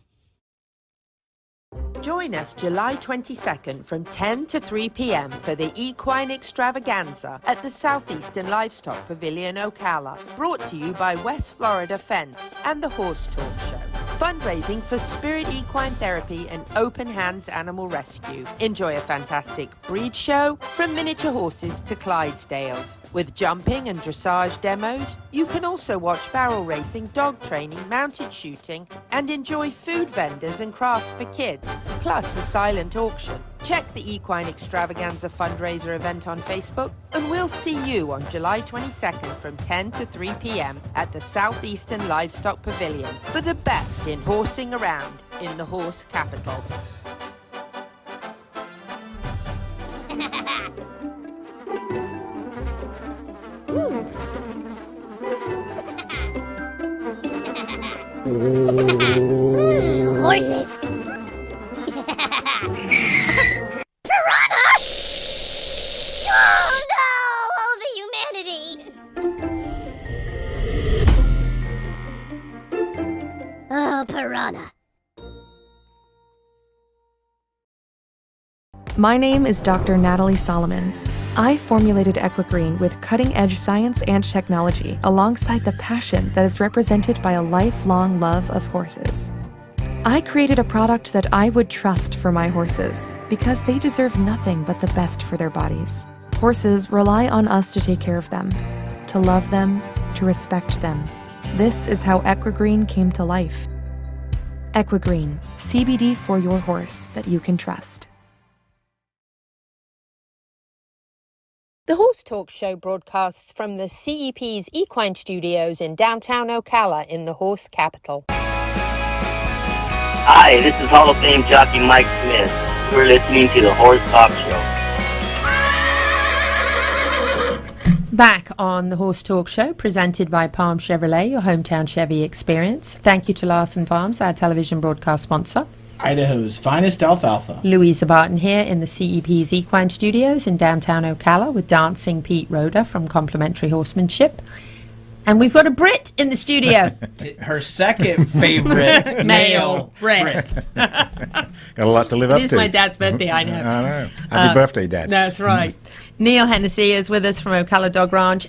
Join us July 22nd from 10 to 3 p.m. for the Equine Extravaganza at the Southeastern Livestock Pavilion, Ocala. Brought to you by West Florida Fence and the Horse Talk Show. Fundraising for Spirit Equine Therapy and Open Hands Animal Rescue. Enjoy a fantastic breed show from miniature horses to Clydesdales. With jumping and dressage demos, you can also watch barrel racing, dog training, mounted shooting, and enjoy food vendors and crafts for kids, plus a silent auction. Check the Equine Extravaganza fundraiser event on Facebook, and we'll see you on July 22nd from 10 to 3 p.m. at the Southeastern Livestock Pavilion for the best in horsing around in the horse capital. Horses. Piranha! Oh no! Oh, the humanity! Oh, piranha. My name is Dr. Natalie Solomon. I formulated Equigreen with cutting-edge science and technology alongside the passion that is represented by a lifelong love of horses. I created a product that I would trust for my horses because they deserve nothing but the best for their bodies. Horses rely on us to take care of them, to love them, to respect them. This is how Equigreen came to life. Equigreen, CBD for your horse that you can trust. The Horse Talk Show broadcasts from the CEP's Equine Studios in downtown Ocala in the horse capital. Hi, this is Hall of Fame jockey Mike Smith. You're listening to the Horse Talk Show. Back on the Horse Talk Show, presented by Palm Chevrolet, your hometown Chevy experience. Thank you to Larson Farms, our television broadcast sponsor. Idaho's finest alfalfa. Louisa Barton here in the CEP's Equine Studios in downtown Ocala with dancing Pete Roder from Complimentary Horsemanship. And we've got a Brit in the studio. Her second favorite male Brit. Got a lot to live up to. It is my dad's birthday, I know. I know. Happy birthday, Dad. That's right. Neil Hennessy is with us from Ocala Dog Ranch.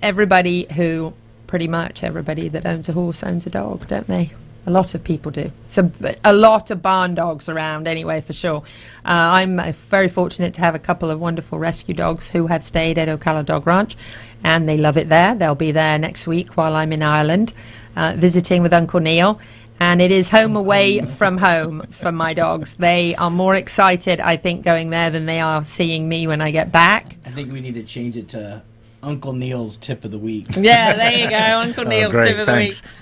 Pretty much everybody that owns a horse owns a dog, don't they? A lot of people do. So a lot of barn dogs around anyway, for sure. I'm very fortunate to have a couple of wonderful rescue dogs who have stayed at Ocala Dog Ranch, and they love it there. They'll be there next week while I'm in Ireland, visiting with Uncle Neil. And it is home away from home for my dogs. They are more excited, I think, going there than they are seeing me when I get back. I think we need to change it to Uncle Neil's Tip of the Week. Yeah, there you go, Uncle Neil's great, Tip of the thanks. Week.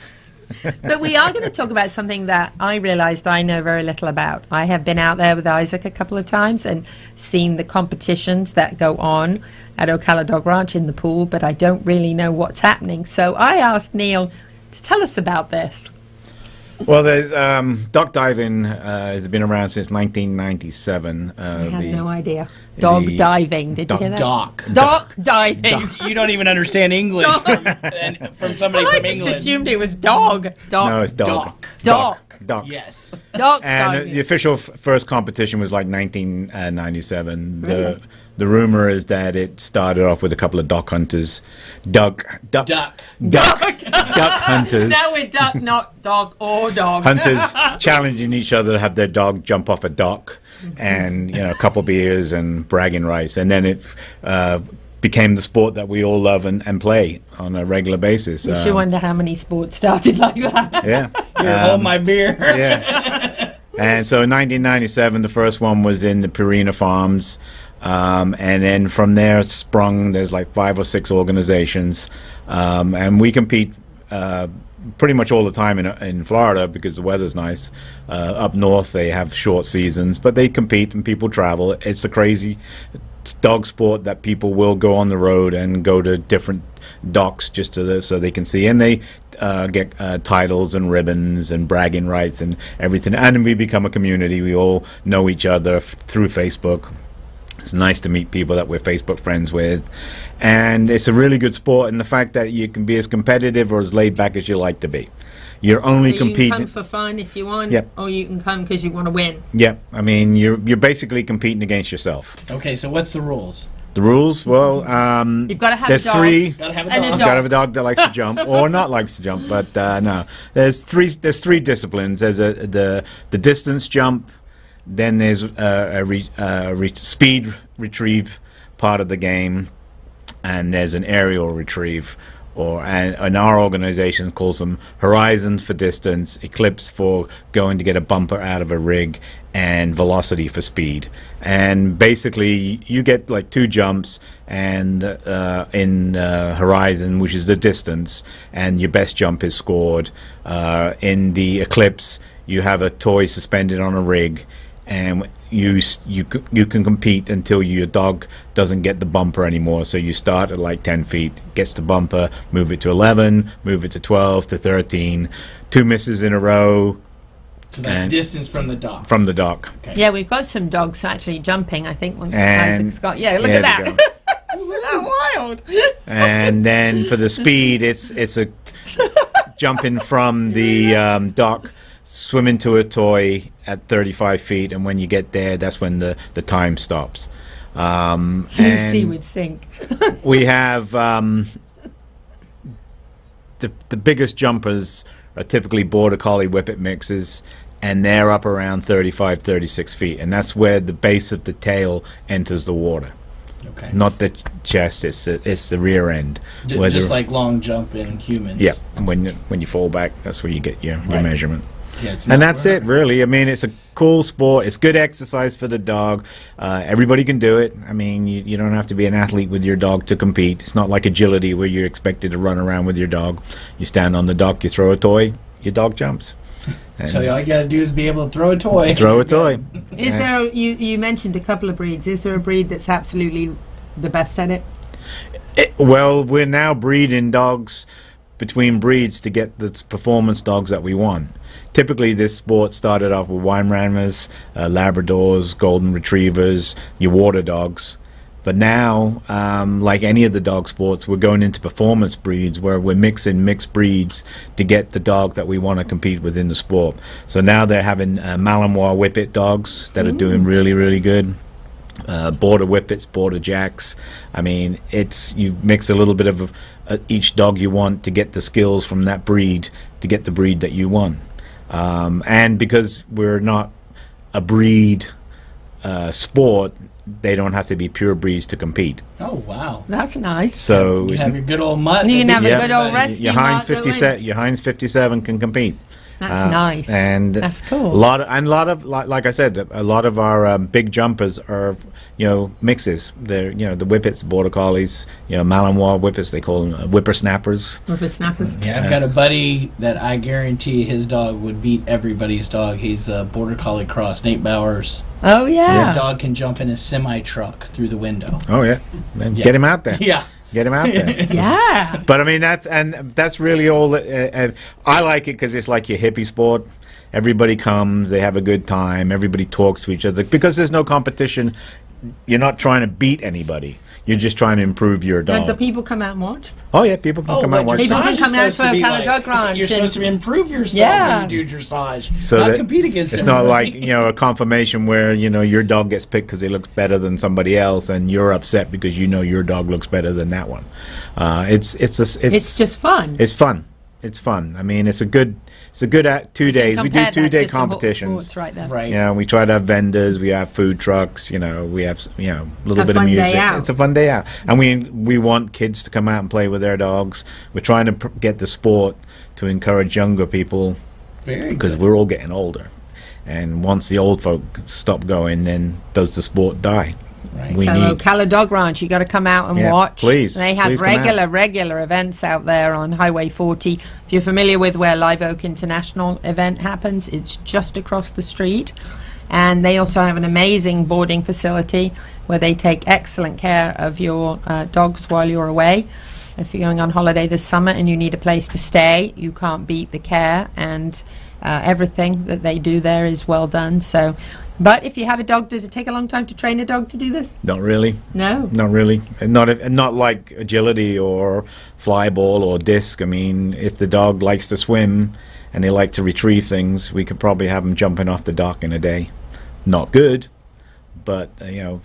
But we are going to talk about something that I realized I know very little about. I have been out there with Isaac a couple of times and seen the competitions that go on at Ocala Dog Ranch in the pool, but I don't really know what's happening. So I asked Neil to tell us about this. Well, there's duck diving has been around since 1997. I have no idea. Dog diving. Did you hear that? Dock diving. You don't even understand English from somebody I from just England. assumed it was dog. No, it's dog. Dock. Dock. Yes. Dog And diving. the official first competition was like 1997. The rumor is that it started off with a couple of duck hunters, duck hunters. Now we're duck, not dog or dog. Hunters challenging each other to have their dog jump off a dock, and a couple beers and bragging rights, and then it became the sport that we all love and play on a regular basis. You should wonder how many sports started like that. Yeah. Here, hold my beer. Yeah. And so in 1997, the first one was in the Purina Farms. And then from there sprung, there's like 5 or 6 organizations. And we compete pretty much all the time in Florida because the weather's nice. Up north, they have short seasons, but they compete and people travel. It's a crazy dog sport that people will go on the road and go to different docks just so they can see. And they get titles and ribbons and bragging rights and everything. And we become a community. We all know each other through Facebook. It's nice to meet people that we're Facebook friends with. And it's a really good sport, and the fact that you can be as competitive or as laid back as you like to be. You're only So competing. you can come for fun if you want, Yep. or you can come because you want to win. Yeah, I mean, you're basically competing against yourself. Okay, so what's the rules? The rules? Well, You've got to have there's a dog. 3. Gotta have a And a dog. dog. Got to have a dog that likes to jump, or not likes to jump. But no, there's 3 disciplines. There's the distance jump. Then there's speed retrieve part of the game, and there's an aerial retrieve, and our organization calls them Horizon for distance, Eclipse for going to get a bumper out of a rig, and Velocity for speed. And basically, you get like 2 jumps, and in Horizon, which is the distance, and your best jump is scored. In the Eclipse, you have a toy suspended on a rig, and you can compete until your dog doesn't get the bumper anymore. So you start at like 10 feet, gets the bumper, move it to 11, move it to 12 to 13, 2 misses in a row. So that's distance from the dock. From the dock. Okay. Yeah, we've got some dogs actually jumping. I think when And Isaac's got. Yeah, look there at they that. go. Isn't that wild? And then for the speed, it's a jumping from the dock, swim into a toy at 35 feet, and when you get there, that's when the time stops. Lucy And would sink. we have the biggest jumpers are typically Border Collie Whippet mixes, and they're up around 35, 36 feet, and that's where the base of the tail enters the water. Okay. Not the chest; it's the rear end. Just like long jump in humans. Yeah, when you fall back, that's where you get your measurement. Yeah, it's And not that's it, really. I mean, it's a cool sport. It's good exercise for the dog. Everybody can do it. I mean, you don't have to be an athlete with your dog to compete. It's not like agility where you're expected to run around with your dog. You stand on the dock, you throw a toy, your dog jumps. And So all you gotta do is be able to throw a toy. throw a toy. Is there? You mentioned a couple of breeds. Is there a breed that's absolutely the best at it? Well, we're now breeding dogs between breeds to get the performance dogs that we want. Typically, this sport started off with Weimaraner's, Labradors, Golden Retrievers, your water dogs. But now, like any of the dog sports, we're going into performance breeds where we're mixing mixed breeds to get the dog that we want to compete with in the sport. So now they're having Malinois Whippet dogs that are doing really, really good. Border Whippets, Border Jacks. I mean, you mix a little bit of each dog you want to get the skills from that breed to get the breed that you want. And because we're not a breed sport, they don't have to be pure breeds to compete. Oh wow, that's nice. So you have your good old mutt. You can have yeah, a good old rescue your Heinz mutt that 57. wins. Your Heinz 57 can compete. That's nice. And that's cool. A lot of like I said, a lot of our big jumpers are mixes. They're the Whippets, Border Collies, Malinois Whippets. They call them whippersnappers. Whippersnappers. Yeah, I've got a buddy that I guarantee his dog would beat everybody's dog. He's a Border Collie cross, Nate Bowers. Oh yeah. His dog can jump in a semi truck through the window. Oh yeah, then Yeah. get him out there. Yeah. Get him out there. Yeah. But I mean, that's really all. I like it because it's like your hippie sport. Everybody comes, they have a good time, everybody talks to each other because there's no competition. You're not trying to beat anybody. You're just trying to improve your And dog. do people come out and watch? Oh yeah, people can come out and watch. People can Dressage come out is to supposed to be Ocala Dog Ranch. You're supposed to improve yourself Yeah. when you do dressage. So not that compete against it's not like everybody. a confirmation where your dog gets picked because he looks better than somebody else, and you're upset because your dog looks better than that one. It's just fun. It's fun. It's fun. I mean, it's a good 2 days. We do 2-day competitions. Sports right there. Right. Yeah, we try to have vendors. We have food trucks. We have a little bit of fun day music. out. It's a fun day out, and we want kids to come out and play with their dogs. We're trying to get the sport to encourage younger people, because we're all getting older, and once the old folk stop going, then does the sport die? Right. We So need Ocala Dog Ranch, you got to come out and Yeah, watch. please, They have please come out. regular events out there on Highway 40. If you're familiar with where Live Oak International event happens, it's just across the street. And they also have an amazing boarding facility where they take excellent care of your dogs while you're away. If you're going on holiday this summer and you need a place to stay, you can't beat the care, and everything that they do there is well done. So, but if you have a dog, does it take a long time to train a dog to do this? Not really. No. Not really. And not like agility or fly ball or disc. I mean, if the dog likes to swim and they like to retrieve things, we could probably have them jumping off the dock in a day. Not good, but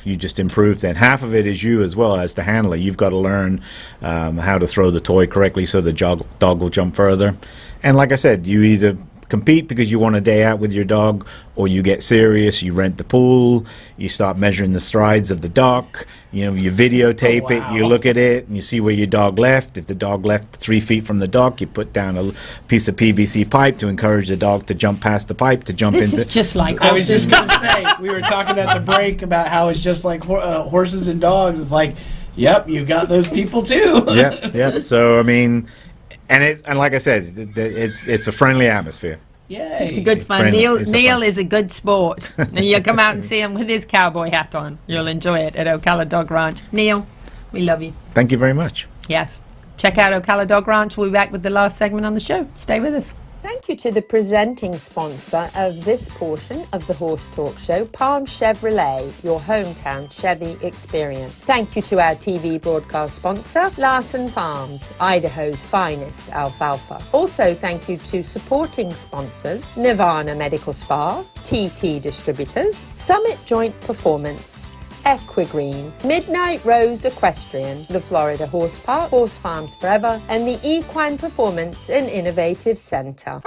you just improve that. Half of it is you as well as the handler. You've got to learn how to throw the toy correctly so the dog will jump further. And like I said, you either compete because you want a day out with your dog, or you get serious, you rent the pool, you start measuring the strides of the dock, you videotape it, you look at it, and you see where your dog left. If the dog left 3 feet from the dock, you put down a piece of PVC pipe to encourage the dog to jump past the pipe, to jump This into... is just like I was just going to say, we were talking at the break about how it's just like horses and dogs. It's like, yep, you got those people too. yeah. So, I mean... And like I said, it's a friendly atmosphere. Yay. It's a good fun. Friendly. Neil It's a Neil fun. is a good sport. And you'll come out and see him with his cowboy hat on. You'll enjoy it at Ocala Dog Ranch. Neil, we love you. Thank you very much. Yes. Check out Ocala Dog Ranch. We'll be back with the last segment on the show. Stay with us. Thank you to the presenting sponsor of this portion of the Horse Talk Show, Palm Chevrolet, your hometown Chevy experience. Thank you to our TV broadcast sponsor, Larson Farms, Idaho's finest alfalfa. Also, thank you to supporting sponsors, Nirvana Medical Spa, TT Distributors, Summit Joint Performance, Equigreen, Midnight Rose Equestrian, the Florida Horse Park, Horse Farms Forever, and the Equine Performance and Innovative Center.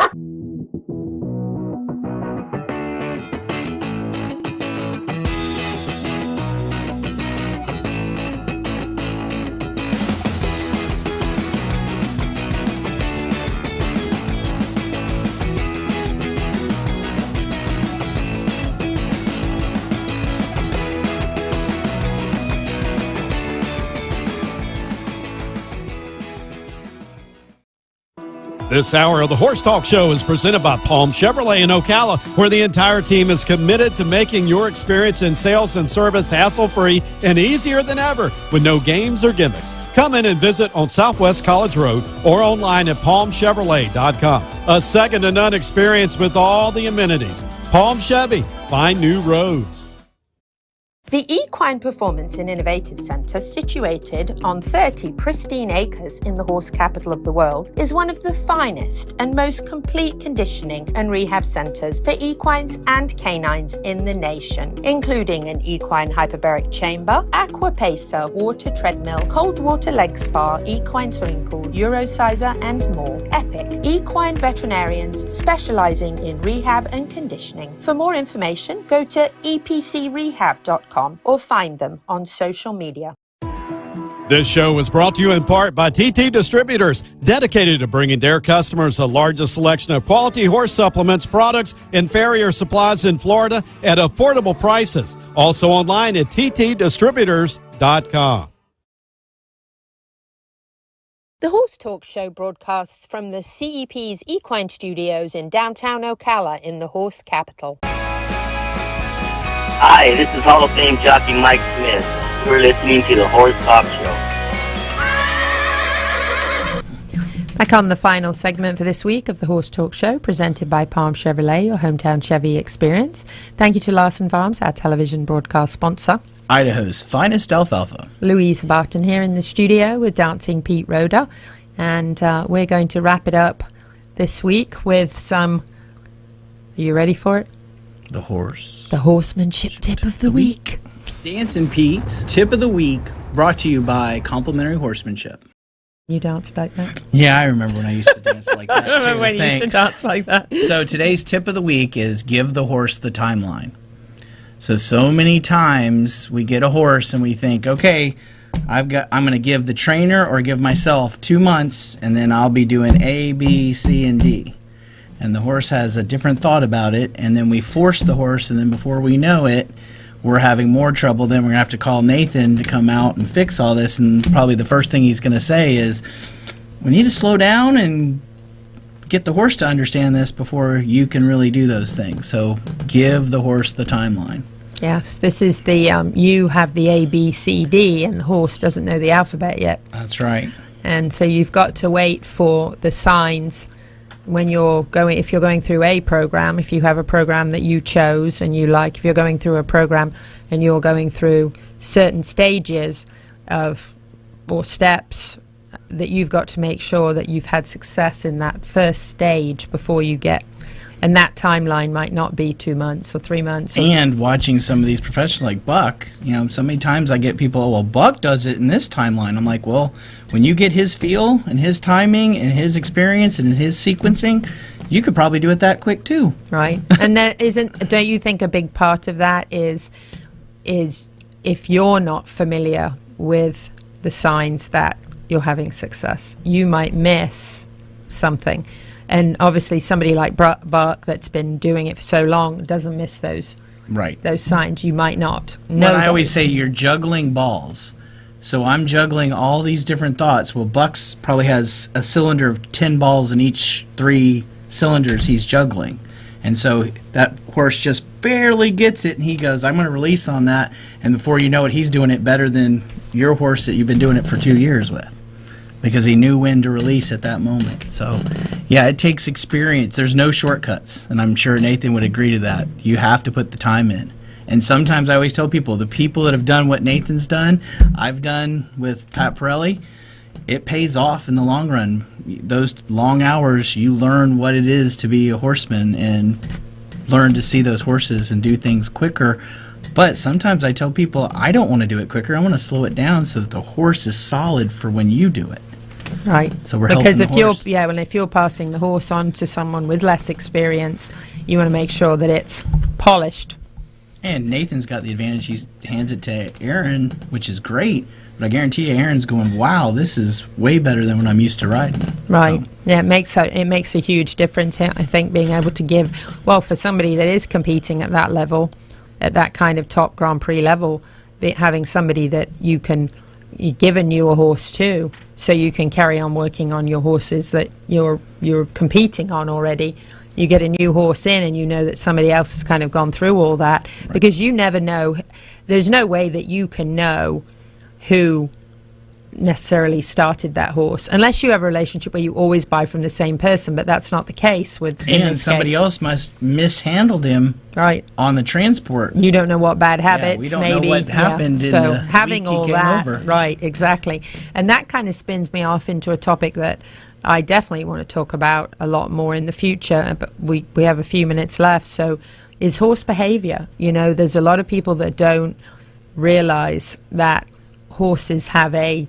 This hour of the Horse Talk Show is presented by Palm Chevrolet in Ocala, where the entire team is committed to making your experience in sales and service hassle-free and easier than ever with no games or gimmicks. Come in and visit on Southwest College Road or online at palmchevrolet.com. A second-to-none experience with all the amenities. Palm Chevy, find new roads. The Equine Performance and Innovative Center, situated on 30 pristine acres in the horse capital of the world, is one of the finest and most complete conditioning and rehab centers for equines and canines in the nation, including an equine hyperbaric chamber, aqua pacer, water treadmill, cold water leg spa, equine swimming pool, Eurosizer, and more. Epic equine veterinarians specializing in rehab and conditioning. For more information, go to epcrehab.com or find them on social media. This show was brought to you in part by TT Distributors, dedicated to bringing their customers the largest selection of quality horse supplements, products, and farrier supplies in Florida at affordable prices. Also online at ttdistributors.com. The Horse Talk Show broadcasts from the CEP's Equine Studios in downtown Ocala in the horse capital. Hi, this is Hall of Fame jockey Mike Smith. You're listening to the Horse Talk Show. Back on the final segment for this week of the Horse Talk Show, presented by Palm Chevrolet, your hometown Chevy experience. Thank you to Larson Farms, our television broadcast sponsor. Idaho's finest alfalfa. Louise Barton here in the studio with Dancing Pete Roder. And we're going to wrap it up this week with some... Are you ready for it? The horsemanship tip of the week. Dancing Pete's tip of the week, brought to you by Complimentary Horsemanship. You danced like that? Yeah, I remember when I used to dance like that. I remember too. when you used to Thanks. dance like that. So today's tip of the week is give the horse the timeline. So many times we get a horse and we think, okay, I'm going to give the trainer or give myself 2 months, and then I'll be doing A, B, C, and D. And the horse has a different thought about it, and then we force the horse, and then before we know it, we're having more trouble. Then we're going to have to call Nathan to come out and fix all this, and probably the first thing he's going to say is, we need to slow down and get the horse to understand this before you can really do those things. So give the horse the timeline. Yes, this is the, you have the A, B, C, D, and the horse doesn't know the alphabet yet. That's right. And so you've got to wait for the signs when you're going, if you're going through a program, if you have a program that you chose and you like, if you're going through a program and you're going through certain stages of, or steps, that you've got to make sure that you've had success in that first stage before you get, and that timeline might not be 2 months or 3 months. And watching some of these professionals like Buck, you know, so many times I get people, oh, well, Buck does it in this timeline. I'm like, well, when you get his feel and his timing and his experience and his sequencing, you could probably do it that quick too. Right. And there isn't, don't you think a big part of that is if you're not familiar with the signs that you're having success, you might miss something. And obviously somebody like Buck that's been doing it for so long doesn't miss those signs. You might not know. Well, I always say you're juggling balls. So I'm juggling all these different thoughts. Well, Buck's probably has a cylinder of 10 balls in each 3 cylinders he's juggling. And so that horse just barely gets it, and he goes, I'm going to release on that. And before you know it, he's doing it better than your horse that you've been doing it for 2 years with, because he knew when to release at that moment. So, yeah, it takes experience. There's no shortcuts, and I'm sure Nathan would agree to that. You have to put the time in. And sometimes I always tell people, the people that have done what Nathan's done, I've done with Pat Pirelli, it pays off in the long run. Those long hours, you learn what it is to be a horseman and learn to see those horses and do things quicker. But sometimes I tell people, I don't want to do it quicker. I want to slow it down so that the horse is solid for when you do it. Right. So we're because helping if the horse. if you're passing the horse on to someone with less experience, you want to make sure that it's polished. And Nathan's got the advantage. He hands it to Aaron, which is great. But I guarantee you, Aaron's going, wow, this is way better than what I'm used to riding. Right. So, Yeah, it makes a huge difference. I think being able to give, well, for somebody that is competing at that level, at that kind of top Grand Prix level, having somebody that you give a newer horse to, so you can carry on working on your horses that you're competing on already. You get a new horse in and you know that somebody else has kind of gone through all that, because you never know. There's no way that you can know who necessarily started that horse unless you have a relationship where you always buy from the same person, but that's not the case with and somebody else must mishandled him on the transport. You don't know what bad habits we don't maybe know what happened in so the having week he all came that over. right, exactly. And that kind of spins me off into a topic that I definitely want to talk about a lot more in the future, but we have a few minutes left. So is horse behavior. You know, there's a lot of people that don't realize that horses have a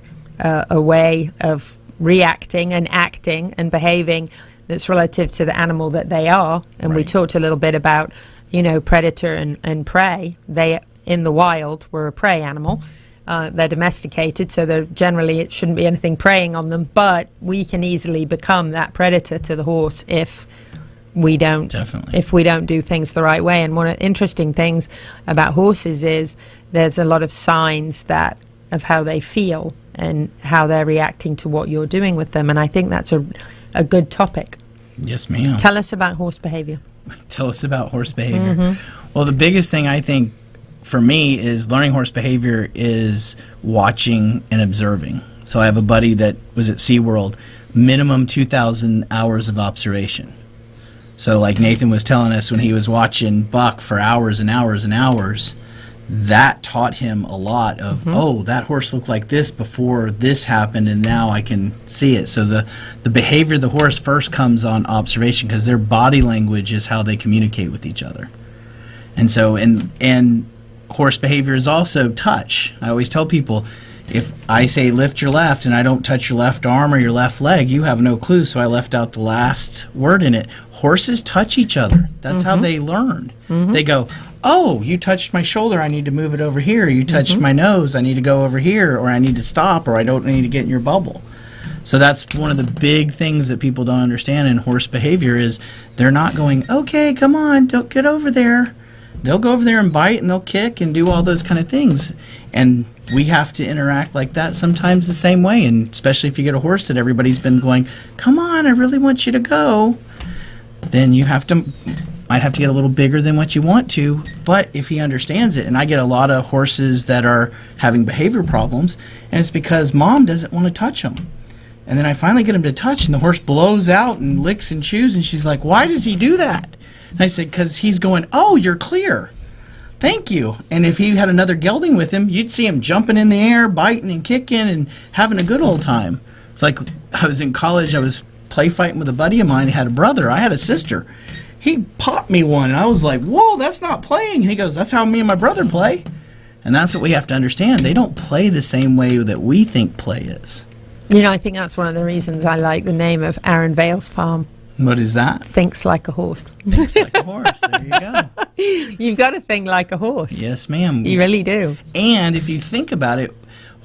way of reacting and acting and behaving that's relative to the animal that they are. And we talked a little bit about, you know, predator and prey. They, in the wild, were a prey animal. They're domesticated, so generally it shouldn't be anything preying on them, but we can easily become that predator to the horse if we don't do things the right way. And one of the interesting things about horses is there's a lot of signs of how they feel and how they're reacting to what you're doing with them, and I think that's a good topic. Yes, ma'am. Tell us about horse behavior. Tell us about horse behavior. Mm-hmm. Well, the biggest thing I think for me is learning horse behavior is watching and observing. So I have a buddy that was at SeaWorld, minimum 2,000 hours of observation. So like Nathan was telling us when he was watching Buck for hours and hours and hours, that taught him a lot of, oh, that horse looked like this before this happened, and now I can see it. So the behavior of the horse first comes on observation, because their body language is how they communicate with each other. And so, and horse behavior is also touch. I always tell people, If I say lift your left and I don't touch your left arm or your left leg, you have no clue, so I left out the last word in it. Horses touch each other. That's how they learn. They go, oh, you touched my shoulder, I need to move it over here. You touched my nose, I need to go over here, or I need to stop, or I don't need to get in your bubble. So that's one of the big things that people don't understand in horse behavior is they're not going, okay, come on, don't get over there. They'll go over there and bite and they'll kick and do all those kind of things. And we have to interact like that sometimes the same way. And especially if you get a horse that everybody's been going, come on, I really want you to go. Then you might have to get a little bigger than what you want to. But if he understands it, and I get a lot of horses that are having behavior problems, and it's because mom doesn't want to touch them. And then I finally get him to touch, and the horse blows out and licks and chews, and she's like, why does he do that? And I said, because he's going, oh, you're clear. Thank you. And if he had another gelding with him, you'd see him jumping in the air, biting and kicking and having a good old time. It's like I was in college, I was play fighting with a buddy of mine. He had a brother. I had a sister. He popped me one, and I was like, whoa, that's not playing. And he goes, that's how me and my brother play. And that's what we have to understand. They don't play the same way that we think play is. You know, I think that's one of the reasons I like the name of Aaron Vale's farm. What is that? Thinks like a horse. Thinks like a horse. There you go. You've got to think like a horse. Yes, ma'am. You really do. And if you think about it,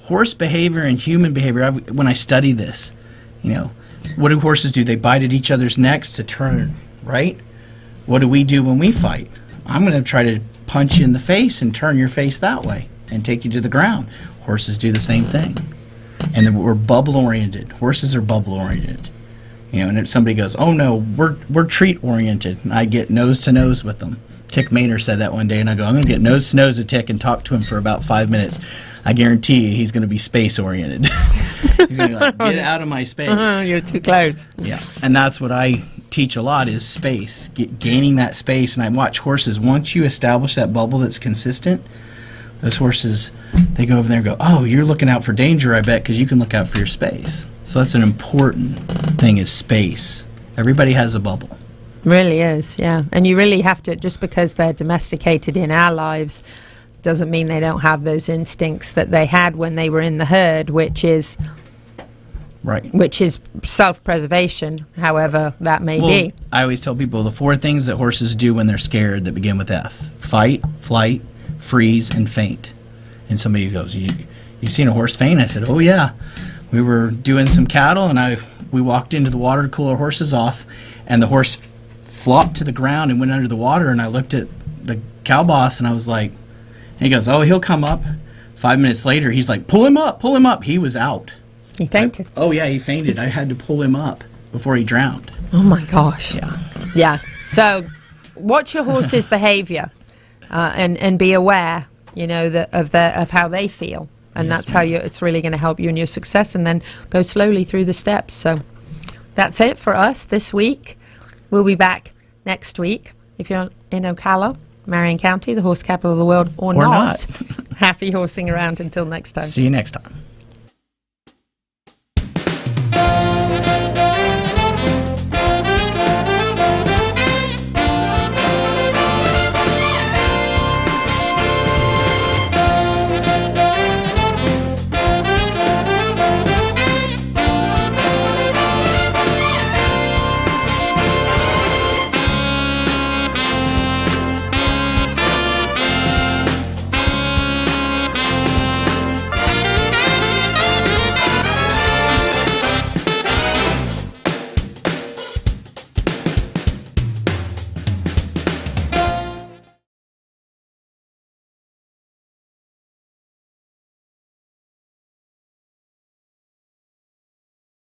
horse behavior and human behavior, when I study this, you know, what do horses do? They bite at each other's necks to turn, right? What do we do when we fight? I'm going to try to punch you in the face and turn your face that way and take you to the ground. Horses do the same thing. And then we're bubble-oriented. Horses are bubble-oriented. You know, and if somebody goes, oh no, we're treat-oriented, and I get nose-to-nose with them. Tick Maynard said that one day, and I go, I'm going to get nose-to-nose with Tick and talk to him for about 5 minutes. I guarantee you he's going to be space-oriented. He's going to be like, get out of my space. You're too close. Yeah, and that's what I teach a lot is space, gaining that space. And I watch horses, once you establish that bubble that's consistent, those horses, they go over there and go, oh, you're looking out for danger, I bet, because you can look out for your space. So that's an important thing is space. Everybody has a bubble. Really is, yeah. And you really have to, just because they're domesticated in our lives, doesn't mean they don't have those instincts that they had when they were in the herd, which is self-preservation, however that may be. I always tell people the 4 things that horses do when they're scared that begin with F: fight, flight, freeze, and faint. And somebody goes, you seen a horse faint? I said, oh yeah. We were doing some cattle, and we walked into the water to cool our horses off, and the horse flopped to the ground and went under the water, and I looked at the cow boss, and I was like, and he goes, oh, he'll come up. 5 minutes later, he's like, pull him up, pull him up. He was out. He fainted. Oh, yeah, he fainted. I had to pull him up before he drowned. Oh, my gosh. Yeah. Yeah. So watch your horse's behavior and be aware, you know, of how they feel. And that's how it's really going to help you in your success, and then go slowly through the steps. So that's it for us this week. We'll be back next week. If you're in Ocala, Marion County, the horse capital of the world, or not. Happy horsing around until next time. See you next time.